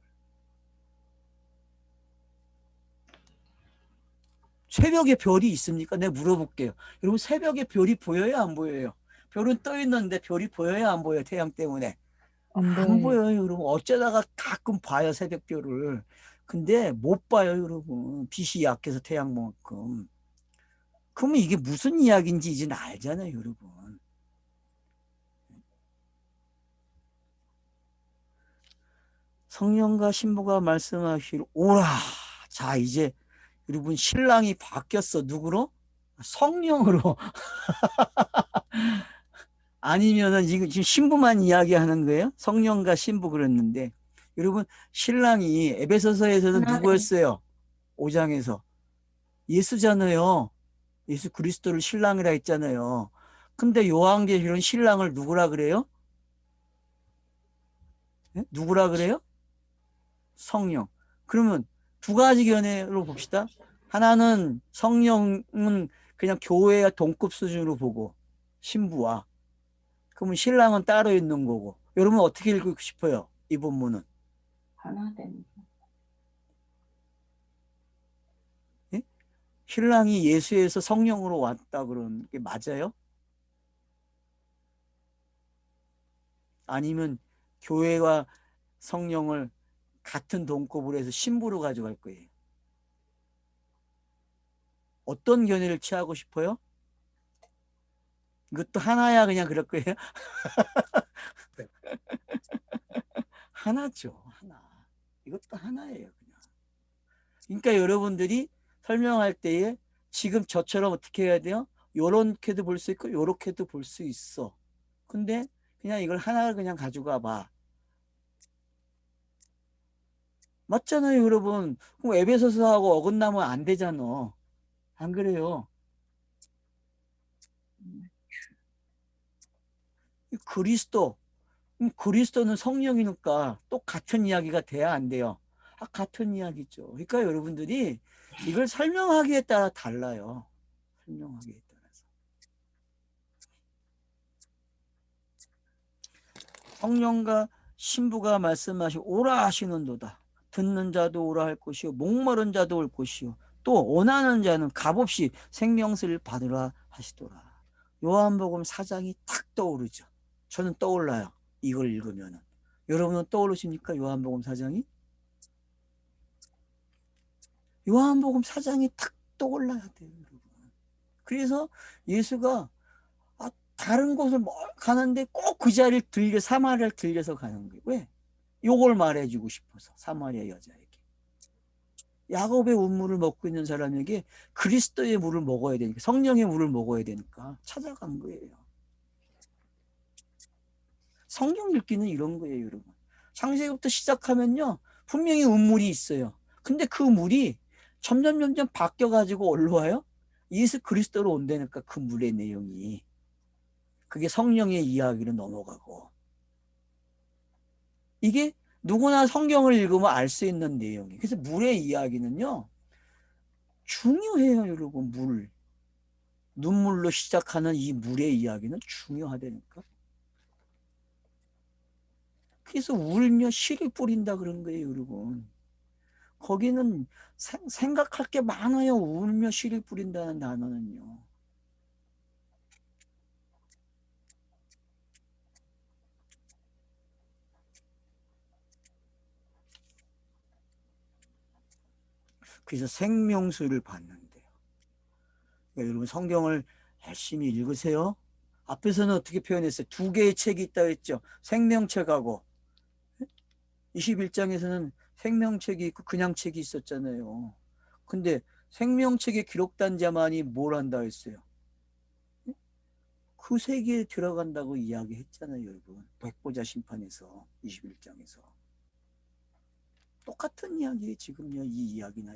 새벽에 별이 있습니까? 내가 물어볼게요. 여러분 새벽에 별이 보여요? 안 보여요? 별은 떠 있는데 별이 보여요? 안 보여요? 태양 때문에. 안 보여요, 여러분. 어쩌다가 가끔 봐요, 새벽별을. 근데 못 봐요, 여러분. 빛이 약해서 태양만큼. 그러면 이게 무슨 이야기인지 이제 알잖아요, 여러분. 성령과 신부가 말씀하시기를 오라. 자, 이제 여러분 신랑이 바뀌었어. 누구로? 성령으로. 아니면은 지금 신부만 이야기하는 거예요? 성령과 신부 그랬는데 여러분 신랑이 에베소서에서는 누구였어요? 5장에서 예수잖아요. 예수 그리스도를 신랑이라 했잖아요. 근데 요한계시록은 신랑을 누구라 그래요? 네? 누구라 그래요? 성령. 그러면 두 가지 견해로 봅시다. 하나는 성령은 그냥 교회와 동급 수준으로 보고 신부와, 그러면 신랑은 따로 있는 거고. 여러분 어떻게 읽고 싶어요? 이 본문은. 하나 되는. 예? 신랑이 예수에서 성령으로 왔다 그러는 게 맞아요? 아니면 교회와 성령을 같은 동급으로 해서 신부로 가져갈 거예요? 어떤 견해를 취하고 싶어요? 이것도 하나야 그냥 그럴 거예요? 하나죠. 하나. 이것도 하나예요. 그냥. 그러니까 여러분들이 설명할 때에 지금 저처럼 어떻게 해야 돼요? 요렇게도 볼 수 있고 요렇게도 볼 수 있어. 근데 그냥 이걸 하나를 그냥 가져가 봐. 맞잖아요, 여러분. 그럼 에베소서하고 어긋나면 안 되잖아. 안 그래요? 그리스도는 성령이니까 또 같은 이야기가 돼야 안 돼요? 같은 이야기죠. 그러니까 여러분들이 이걸 설명하기에 따라 달라요. 설명하기에 따라서. 성령과 신부가 말씀하시고 오라 하시는도다. 듣는 자도 오라 할 것이요 목마른 자도 올 것이요 또 원하는 자는 값없이 생명수를 받으라 하시더라. 요한복음 4장이 탁 떠오르죠. 저는 떠올라요. 이걸 읽으면. 여러분은 떠오르십니까? 요한복음 4장이? 요한복음 4장이 탁 떠올라야 돼요, 여러분. 그래서 예수가 다른 곳을 가는데 꼭 그 자리를 사마리아를 들려서 가는 거예요. 왜? 요걸 말해주고 싶어서, 사마리아 여자에게. 야곱의 운물을 먹고 있는 사람에게 그리스도의 물을 먹어야 되니까, 성령의 물을 먹어야 되니까 찾아간 거예요. 성경 읽기는 이런 거예요, 여러분. 창세기부터 시작하면요, 분명히 운물이 있어요. 근데 그 물이 점점 바뀌어가지고 올라와요. 예수 그리스도로 온다니까, 그 물의 내용이. 그게 성령의 이야기로 넘어가고. 이게 누구나 성경을 읽으면 알 수 있는 내용이에요. 그래서 물의 이야기는요, 중요해요, 여러분. 물. 눈물로 시작하는 이 물의 이야기는 중요하다니까. 그래서 울며 씨를 뿌린다 그런 거예요, 여러분. 거기는 생각할 게 많아요. 울며 씨를 뿌린다는 단어는요. 그래서 생명수를 받는데요. 그러니까 여러분 성경을 열심히 읽으세요. 앞에서는 어떻게 표현했어요? 두 개의 책이 있다고 했죠. 생명책하고 21장에서는 생명책이 있고 그냥 책이 있었잖아요. 근데 생명책에 기록된 자만이 뭘 한다 했어요? 그 세계에 들어간다고 이야기했잖아요, 여러분. 백보자 심판에서 21장에서. 똑같은 이야기예요, 지금요. 이 이야기나.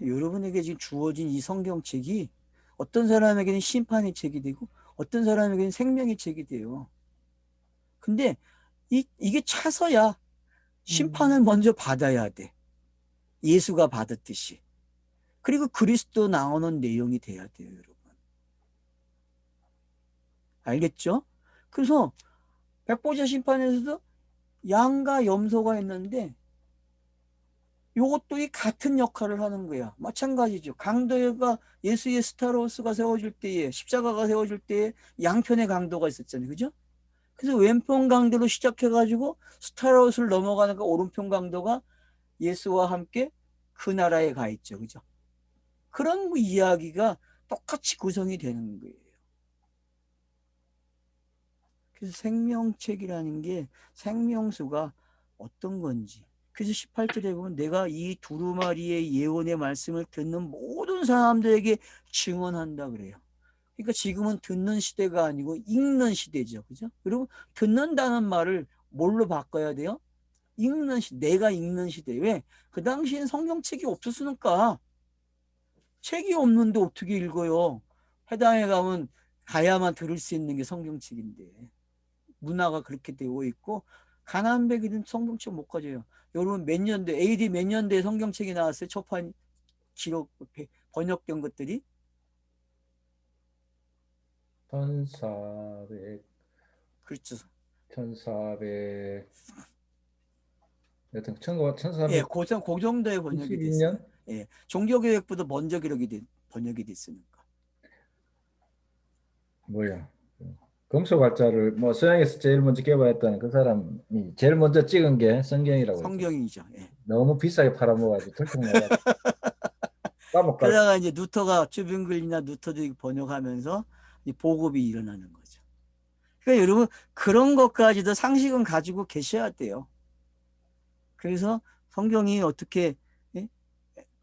여러분에게 지금 주어진 이 성경책이 어떤 사람에게는 심판의 책이 되고 어떤 사람에게는 생명의 책이 돼요. 근데 이게 차서야 심판을 먼저 받아야 돼. 예수가 받았듯이. 그리고 그리스도 나오는 내용이 돼야 돼요, 여러분. 알겠죠? 그래서 백보자 심판에서도 양과 염소가 있는데 요것도 이 같은 역할을 하는 거야. 마찬가지죠. 강도가 예수의 스타로스가 세워질 때에, 십자가가 세워질 때에 양편의 강도가 있었잖아요. 그죠? 그래서 왼편 강도로 시작해가지고 스타로스를 넘어가니까 오른편 강도가 예수와 함께 그 나라에 가 있죠. 그죠? 그런 이야기가 똑같이 구성이 되는 거예요. 그래서 생명책이라는 게 생명수가 어떤 건지. 그래서 18절에 보면 내가 이 두루마리의 예언의 말씀을 듣는 모든 사람들에게 증언한다 그래요. 그러니까 지금은 듣는 시대가 아니고 읽는 시대죠. 그죠? 여러분, 듣는다는 말을 뭘로 바꿔야 돼요? 읽는 시대, 내가 읽는 시대. 왜? 그 당시엔 성경책이 없었으니까. 책이 없는데 어떻게 읽어요? 해당에 가면 가야만 들을 수 있는 게 성경책인데. 문화가 그렇게 되어 있고 가난백이든 성경책 못 가져요. 여러분 몇 년대 AD 몇 년대에 성경책이 나왔어요? 초판 기록 번역된 것들이 1400 그렇죠. 1400 여튼 예, 1400 그 정도에 번역이 됐어요. 22년? 예, 종교개혁보다 먼저 번역이 됐으니까. 뭐야? 금속활자를 뭐 서양에서 제일 먼저 개발했다는 그 사람이 제일 먼저 찍은 게 성경이라고 했죠. 성경이죠. 예. 너무 비싸게 팔아먹어가지고 들통나가지고 까먹고 그러다가 이제 누터가 튜빙글이나 누터들이 번역하면서 이 보급이 일어나는 거죠. 그러니까 여러분 그런 것까지도 상식은 가지고 계셔야 돼요. 그래서 성경이 어떻게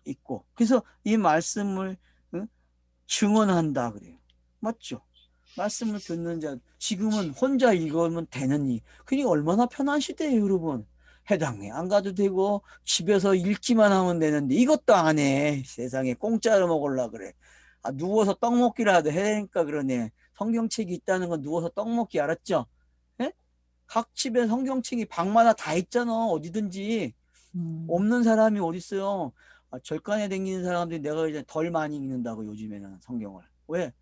있고 그래서 이 말씀을 증언한다 그래요. 맞죠? 말씀을 듣는 자 지금은 혼자 읽으면 되느니 그게 얼마나 편한 시대예요, 여러분. 해당에 안 가도 되고 집에서 읽기만 하면 되는데 이것도 안 해. 세상에 공짜로 먹으려 그래. 누워서 떡 먹기라도 해야 되니까 그러네. 성경책이 있다는 건 누워서 떡 먹기 알았죠? 예? 각 집에 성경책이 방마다 다 있잖아. 어디든지. 없는 사람이 어디 있어요. 절간에 다니는 사람들이 내가 이제 덜 많이 읽는다고 요즘에는 성경을. 왜?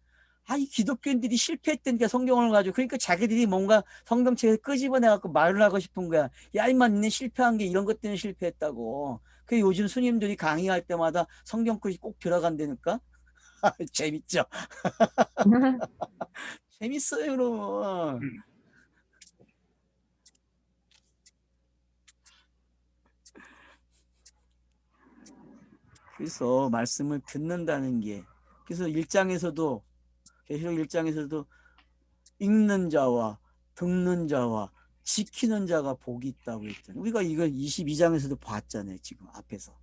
이 기독교인들이 실패했다니까 성경을 가지고. 그러니까 자기들이 뭔가 성경책을 끄집어내갖고 말을 하고 싶은 거야. 야, 이만 니네 실패한 게 이런 것 때문에 실패했다고. 그 요즘 스님들이 강의할 때마다 성경글이 꼭 들어간다니까. 재밌죠? 재밌어요, 여러분. 그래서 말씀을 듣는다는 게, 그래서 1장에서도 계시록 1장에서도 읽는 자와 듣는 자와 지키는 자가 복이 있다고 했잖아요. 우리가 이거 22장에서도 봤잖아요. 지금 앞에서.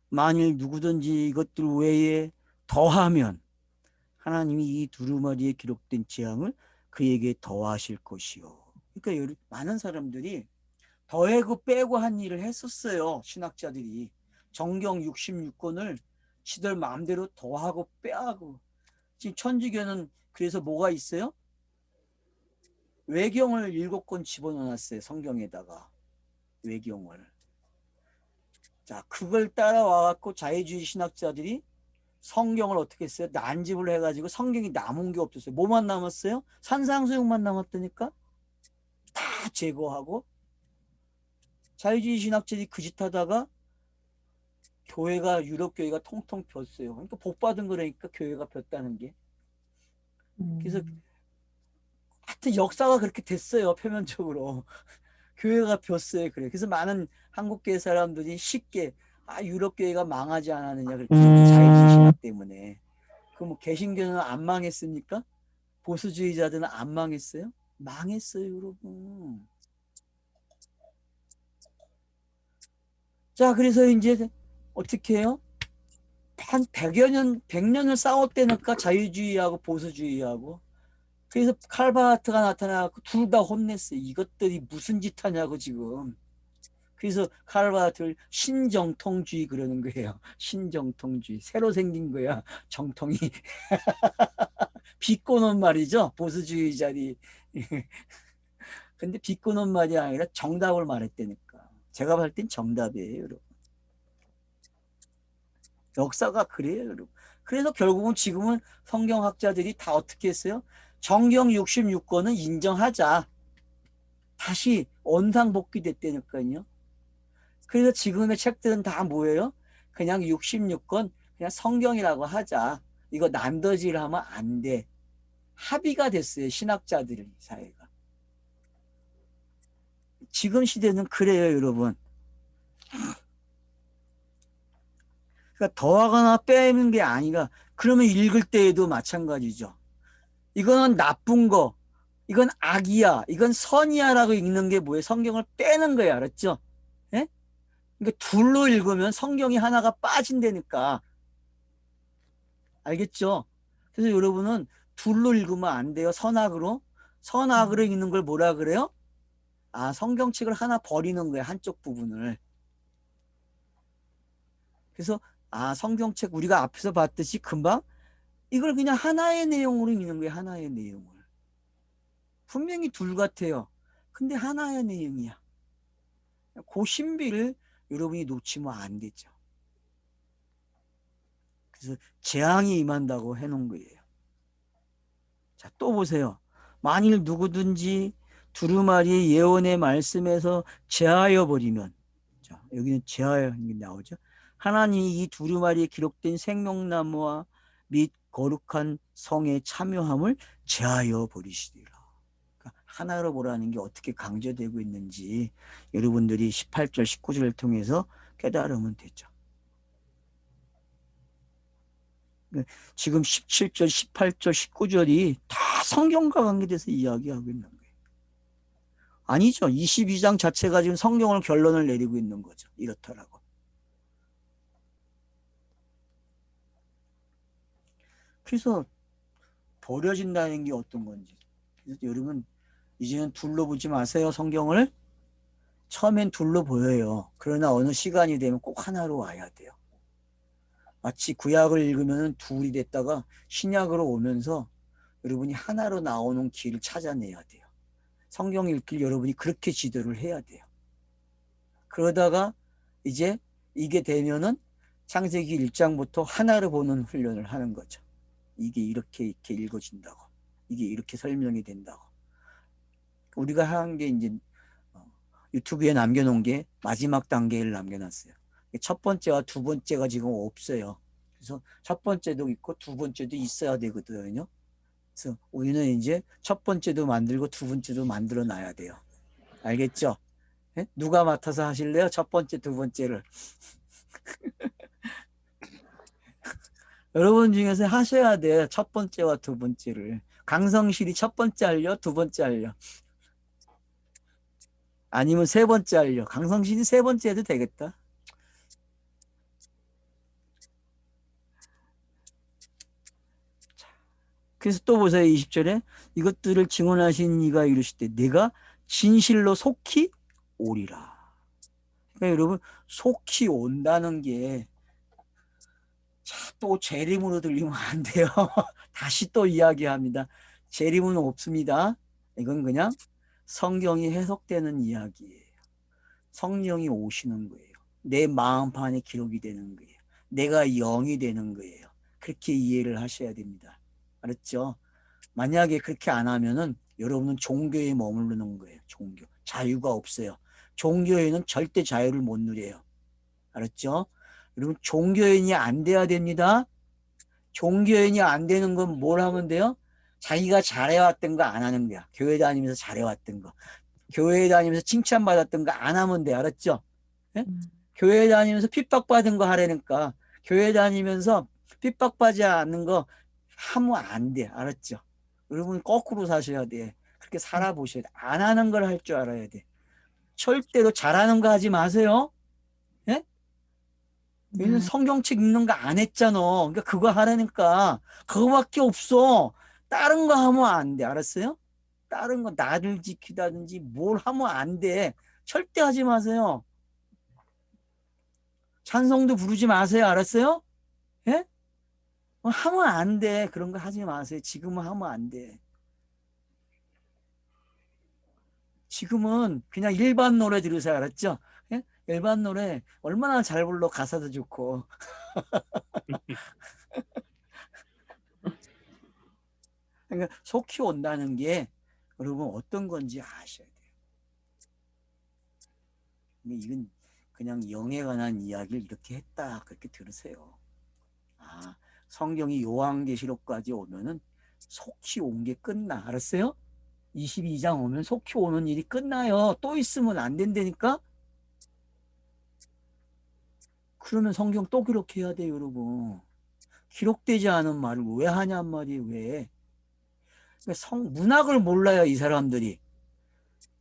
만일 누구든지 이것들 외에 더하면 하나님이 이 두루마리에 기록된 재앙을 그에게 더하실 것이요. 그러니까 많은 사람들이 더하고 빼고 한 일을 했었어요. 신학자들이. 정경 66권을 지들 마음대로 더하고 빼하고. 지금 천주교는 그래서 뭐가 있어요? 외경을 7권 집어넣어놨어요. 성경에다가. 외경을. 자, 그걸 따라와갖고 자유주의 신학자들이 성경을 어떻게 했어요? 난집을 해가지고 성경이 남은 게 없었어요. 뭐만 남았어요? 산상수훈만 남았다니까? 다 제거하고 자유주의 신학자들이 그 짓 하다가 교회가, 유럽 교회가 통통 폈어요. 그러니까 복 받은 거라니까, 교회가 폈다는 게. 그래서 하여튼 역사가 그렇게 됐어요. 표면적으로. 교회가 폈어요. 그래. 그래서 많은 한국교회 사람들이 쉽게 유럽 교회가 망하지 않았느냐, 그렇게 자유주의 신학 때문에. 그럼 뭐 개신교는 안 망했습니까? 보수주의자들은 안 망했어요? 망했어요, 여러분. 자, 그래서 이제 어떻게 해요? 한 100여 년, 100년을 싸웠다니까, 자유주의하고 보수주의하고. 그래서 칼바하트가 나타나고 둘 다 혼냈어요. 이것들이 무슨 짓 하냐고 지금. 그래서 칼바하트를 신정통주의 그러는 거예요. 신정통주의. 새로 생긴 거야, 정통이. 비꼬는 말이죠, 보수주의자들이. 근데 비꼬는 말이 아니라 정답을 말했다니까. 제가 볼 땐 정답이에요, 여러분. 역사가 그래요, 여러분. 그래서 결국은 지금은 성경학자들이 다 어떻게 했어요? 정경 66권은 인정하자. 다시 원상복귀 됐다니까요. 그래서 지금의 책들은 다 뭐예요? 그냥 66권 그냥 성경이라고 하자. 이거 난더질 하면 안 돼. 합의가 됐어요, 신학자들 사이가. 지금 시대는 그래요, 여러분. 그러니까 더하거나 빼는 게 아니라, 그러면 읽을 때에도 마찬가지죠. 이거는 나쁜 거, 이건 악이야, 이건 선이야 라고 읽는 게 뭐예요? 성경을 빼는 거예요. 알았죠? 예? 그러니까 둘로 읽으면 성경이 하나가 빠진다니까. 알겠죠? 그래서 여러분은 둘로 읽으면 안 돼요. 선악으로. 선악으로 읽는 걸 뭐라 그래요? 성경책을 하나 버리는 거예요. 한쪽 부분을. 그래서 성경책 우리가 앞에서 봤듯이 금방 이걸 그냥 하나의 내용으로 읽는 거예요. 하나의 내용을. 분명히 둘 같아요. 근데 하나의 내용이야. 그 신비를 여러분이 놓치면 안 되죠. 그래서 재앙이 임한다고 해놓은 거예요. 자, 또 보세요. 만일 누구든지 두루마리의 예언의 말씀에서 제하여 버리면, 자, 여기는 제하여 나오죠. 하나님이 이 두루마리에 기록된 생명나무와 및 거룩한 성의 참여함을 제하여 버리시리라. 그러니까 하나로 보라는 게 어떻게 강조되고 있는지 여러분들이 18절, 19절을 통해서 깨달으면 되죠. 지금 17절, 18절, 19절이 다 성경과 관계돼서 이야기하고 있는 거예요. 아니죠. 22장 자체가 지금 성경을 결론을 내리고 있는 거죠. 이렇더라고. 그래서 버려진다는 게 어떤 건지. 그래서 여러분 이제는 둘로 보지 마세요. 성경을. 처음엔 둘로 보여요. 그러나 어느 시간이 되면 꼭 하나로 와야 돼요. 마치 구약을 읽으면 둘이 됐다가 신약으로 오면서 여러분이 하나로 나오는 길을 찾아내야 돼요. 성경 읽길 여러분이 그렇게 지도를 해야 돼요. 그러다가 이제 이게 되면은 창세기 1장부터 하나로 보는 훈련을 하는 거죠. 이게 이렇게 읽어진다고. 이게 이렇게 설명이 된다고. 우리가 한 게 이제 유튜브에 남겨놓은 게 마지막 단계를 남겨놨어요. 첫 번째와 두 번째가 지금 없어요. 그래서 첫 번째도 있고 두 번째도 있어야 되거든요. 그래서 우리는 이제 첫 번째도 만들고 두 번째도 만들어 놔야 돼요. 알겠죠? 예? 누가 맡아서 하실래요? 첫 번째, 두 번째를. 여러분 중에서 하셔야 돼요. 첫 번째와 두 번째를. 강성실이 첫 번째 할려? 두 번째 할려? 아니면 세 번째 할려? 강성실이 세 번째 해도 되겠다. 그래서 또 보세요. 20절에 이것들을 증언하신 이가 이르시되 내가 진실로 속히 오리라. 그러니까 여러분 속히 온다는 게 또 재림으로 들리면 안 돼요. 다시 또 이야기합니다. 재림은 없습니다. 이건 그냥 성경이 해석되는 이야기예요. 성령이 오시는 거예요. 내 마음판에 기록이 되는 거예요. 내가 영이 되는 거예요. 그렇게 이해를 하셔야 됩니다. 알았죠? 만약에 그렇게 안 하면은 여러분은 종교에 머무르는 거예요. 종교. 자유가 없어요. 종교에는 절대 자유를 못 누려요. 알았죠? 여러분 종교인이 안 돼야 됩니다. 종교인이 안 되는 건 뭘 하면 돼요? 자기가 잘해왔던 거 안 하는 거야. 교회 다니면서 잘해왔던 거. 교회 다니면서 칭찬받았던 거 안 하면 돼. 알았죠? 예? 교회 다니면서 핍박받은 거 하라니까. 교회 다니면서 핍박받지 않는 거 하면 안 돼. 알았죠? 여러분 거꾸로 사셔야 돼. 그렇게 살아보셔야 돼. 안 하는 걸 할 줄 알아야 돼. 절대로 잘하는 거 하지 마세요. 예? 얘는 성경책 읽는 거 안 했잖아. 그러니까 그거 하라니까. 그거밖에 없어. 다른 거 하면 안 돼. 알았어요? 다른 거 나를 지키다든지 뭘 하면 안 돼. 절대 하지 마세요. 찬송도 부르지 마세요. 알았어요? 예? 하면 안 돼. 그런 거 하지 마세요. 지금은 하면 안 돼. 지금은 그냥 일반 노래 들으세요. 알았죠? 예? 일반 노래 얼마나 잘 불러. 가사도 좋고. 그러니까 속히 온다는 게 여러분 어떤 건지 아셔야 돼요. 이건 그냥 영에 관한 이야기를 이렇게 했다. 그렇게 들으세요. 아, 성경이 요한계시록까지 오면은 속히 온 게 끝나. 알았어요? 22장 오면 속히 오는 일이 끝나요. 또 있으면 안 된다니까? 그러면 성경 또 기록해야 돼요, 여러분. 기록되지 않은 말을 왜 하냔 말이에요, 왜? 문학을 몰라요, 이 사람들이.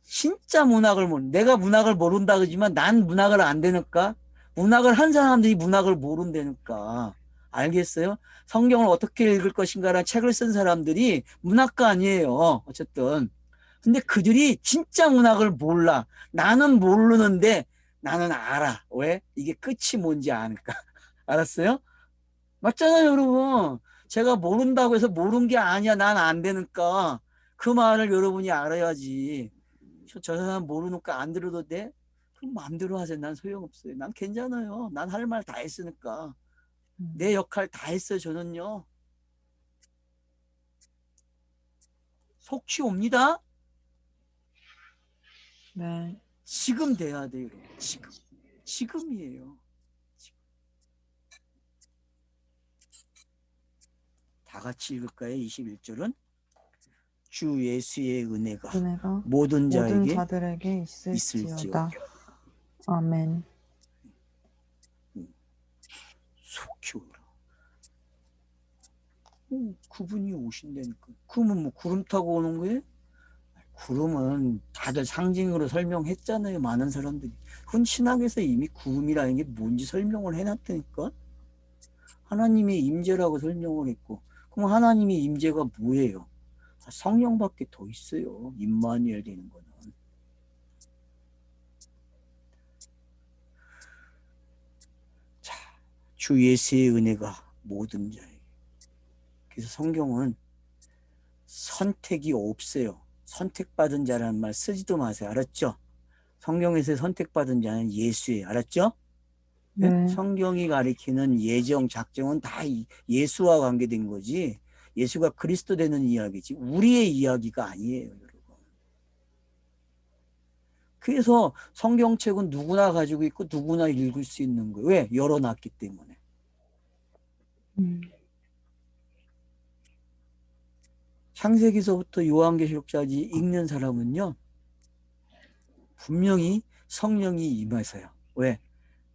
진짜 문학을 내가 문학을 모른다 그러지만 난 문학을 안 되니까. 문학을 한 사람들이 문학을 모른다니까. 알겠어요? 성경을 어떻게 읽을 것인가라는 책을 쓴 사람들이 문학가 아니에요. 어쨌든. 근데 그들이 진짜 문학을 몰라. 나는 모르는데 나는 알아. 왜? 이게 끝이 뭔지 아니까. 알았어요? 맞잖아요, 여러분. 제가 모른다고 해서 모른 게 아니야. 난 안 되니까. 그 말을 여러분이 알아야지. 저 사람 모르니까 안 들어도 돼? 그럼 마음대로 하세요. 난 소용없어요. 난 괜찮아요. 난 할 말 다 했으니까. 내 역할 다 했어요. 저는요. 속시 옵니다. 네. 지금 돼야 돼요. 지금. 지금이에요. 지금. 다 같이 읽을까요? 21절은 주 예수의 은혜가 모든 자들에게 있을지어다. 아멘. 속히 오라. 그분이 오신다니까. 그러면 뭐 구름 타고 오는 거예요? 구름은 다들 상징으로 설명했잖아요. 많은 사람들이. 그건 신학에서 이미 구름이라는 게 뭔지 설명을 해놨다니까. 하나님의 임재라고 설명을 했고. 그럼 하나님의 임재가 뭐예요? 성령밖에 더 있어요. 임마누엘 되는 거는. 자, 주 예수의 은혜가 모든 자에게. 그래서 성경은 선택이 없어요. 선택받은 자라는 말 쓰지도 마세요. 알았죠? 성경에서 선택받은 자는 예수예요. 알았죠? 네. 성경이 가리키는 예정, 작정은 다 예수와 관계된 거지. 예수가 그리스도 되는 이야기지. 우리의 이야기가 아니에요, 여러분. 그래서 성경책은 누구나 가지고 있고 누구나 읽을 수 있는 거예요. 왜? 열어놨기 때문에. 창세기서부터 요한계시록까지 읽는 사람은요, 분명히 성령이 임하세요. 왜?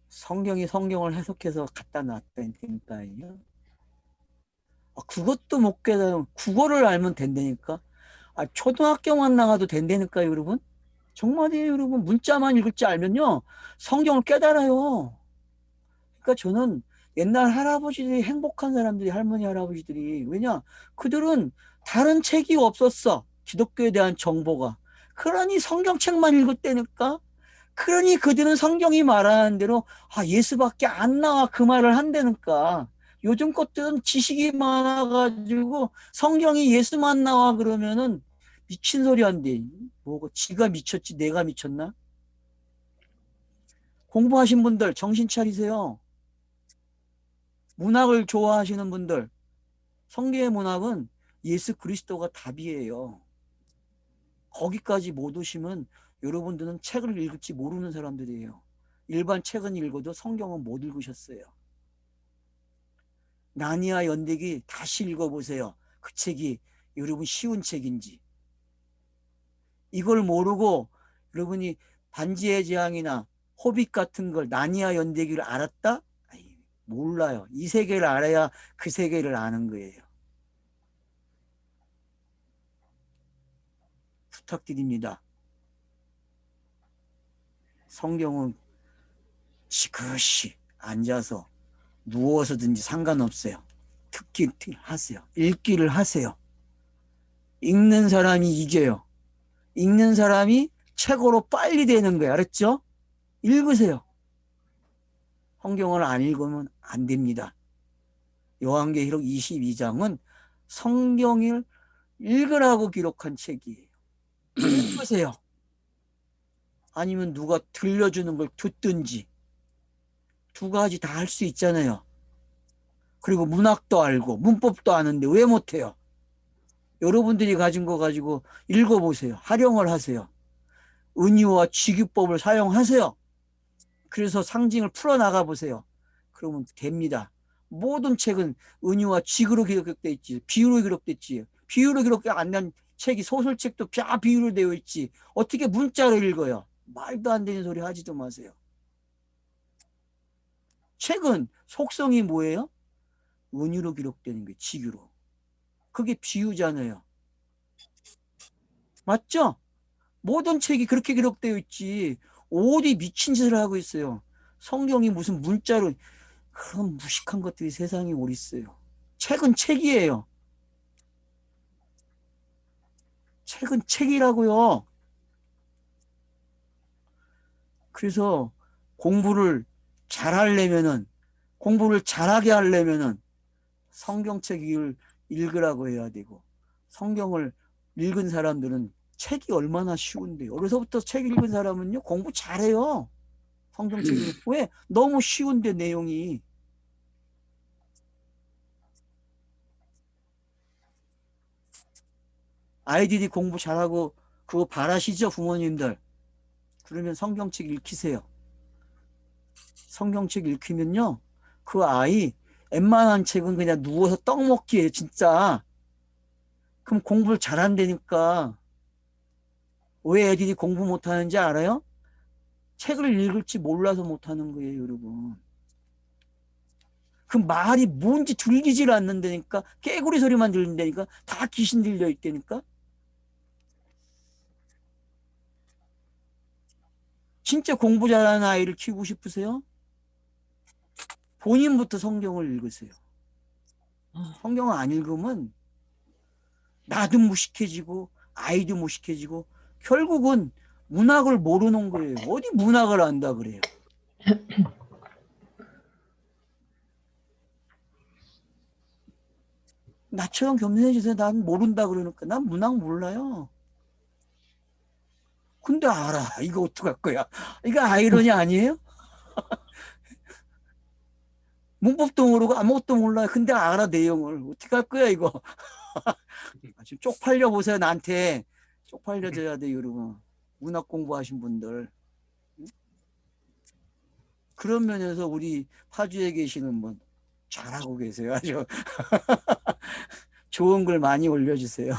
성경이 성경을 해석해서 갖다 놨다니까요. 그것도 못 깨달으면 국어를 알면 된다니까. 초등학교만 나가도 된다니까요, 여러분. 정말이에요, 여러분. 문자만 읽을 줄 알면요, 성경을 깨달아요. 그러니까 저는 옛날 할아버지들이 행복한 사람들이, 할머니 할아버지들이, 왜냐, 그들은 다른 책이 없었어, 기독교에 대한 정보가. 그러니 성경책만 읽었다니까. 그러니 그들은 성경이 말하는 대로 예수밖에 안 나와, 그 말을 한다니까. 요즘 것들은 지식이 많아가지고 성경이 예수만 나와 그러면은 미친 소리 한대. 뭐고, 지가 미쳤지 내가 미쳤나? 공부하신 분들 정신 차리세요. 문학을 좋아하시는 분들, 성경의 문학은 예수 그리스도가 답이에요. 거기까지 못 오시면 여러분들은 책을 읽을지 모르는 사람들이에요. 일반 책은 읽어도 성경은 못 읽으셨어요. 나니아 연대기 다시 읽어보세요. 그 책이 여러분 쉬운 책인지. 이걸 모르고 여러분이 반지의 제왕이나 호빗 같은 걸, 나니아 연대기를 알았다? 몰라요. 이 세계를 알아야 그 세계를 아는 거예요. 부탁드립니다. 성경은 지그시 앉아서 누워서든지 상관없어요. 듣기 하세요. 읽기를 하세요. 읽는 사람이 이겨요. 읽는 사람이 책으로 빨리 되는 거예요. 알았죠? 읽으세요. 성경을 안 읽으면 안 됩니다. 요한계시록 22장은 성경을 읽으라고 기록한 책이에요. 읽으세요. 아니면 누가 들려주는 걸 듣든지. 두 가지 다 할 수 있잖아요. 그리고 문학도 알고 문법도 아는데 왜 못해요? 여러분들이 가진 거 가지고 읽어보세요. 활용을 하세요. 은유와 직유법을 사용하세요. 그래서 상징을 풀어나가 보세요. 그러면 됩니다. 모든 책은 은유와 직으로 기록되어 있지, 비유로 기록되어 있지. 비유로 기록되어 안 난 책이, 소설책도 다 비유로 되어 있지. 어떻게 문자로 읽어요? 말도 안 되는 소리 하지도 마세요. 책은 속성이 뭐예요? 은유로 기록되는 게, 직유로. 그게 비유잖아요. 맞죠? 모든 책이 그렇게 기록되어 있지. 어디 미친 짓을 하고 있어요. 성경이 무슨 문자로. 그런 무식한 것들이 세상에 어디 있어요. 책은 책이에요. 책은 책이라고요. 그래서 공부를 잘하려면은, 공부를 잘하게 하려면은 성경책을 읽으라고 해야 되고, 성경을 읽은 사람들은 책이 얼마나 쉬운데요. 어려서부터 책 읽은 사람은요, 공부 잘해요. 성경책을. 왜? 너무 쉬운데, 내용이. 아이들이 공부 잘하고 그거 바라시죠, 부모님들? 그러면 성경책 읽히세요. 성경책 읽히면요, 그 아이 웬만한 책은 그냥 누워서 떡 먹기예요, 진짜. 그럼 공부를 잘한다니까. 왜 애들이 공부 못하는지 알아요? 책을 읽을지 몰라서 못하는 거예요, 여러분. 그 말이 뭔지 들리질 않는다니까. 깨구리 소리만 들린다니까. 다 귀신 들려 있다니까. 진짜 공부 잘하는 아이를 키우고 싶으세요? 본인부터 성경을 읽으세요. 성경을 안 읽으면 나도 무식해지고 아이도 무식해지고 결국은 문학을 모르는 거예요. 어디 문학을 안다 그래요. 나처럼 겸손해지세요. 난 모른다 그러니까. 난 문학 몰라요. 근데 알아. 이거 어떡할 거야. 이거 아이러니 아니에요? 문법도 모르고 아무것도 몰라요. 근데 알아, 내용을. 어떡할 거야 이거. 지금 쪽팔려 보세요. 나한테. 쪽팔려져야 돼, 여러분. 문학 공부하신 분들. 그런 면에서 우리 파주에 계시는 분 잘하고 계세요. 아주. 좋은 글 많이 올려주세요.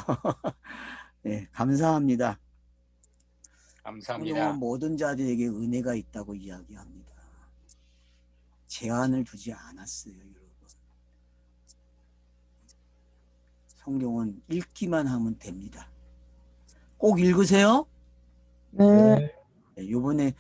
네, 감사합니다. 감사합니다. 성경은 모든 자들에게 은혜가 있다고 이야기합니다. 제한을 두지 않았어요, 여러분. 성경은 읽기만 하면 됩니다. 꼭 읽으세요. 네. 네, 이번에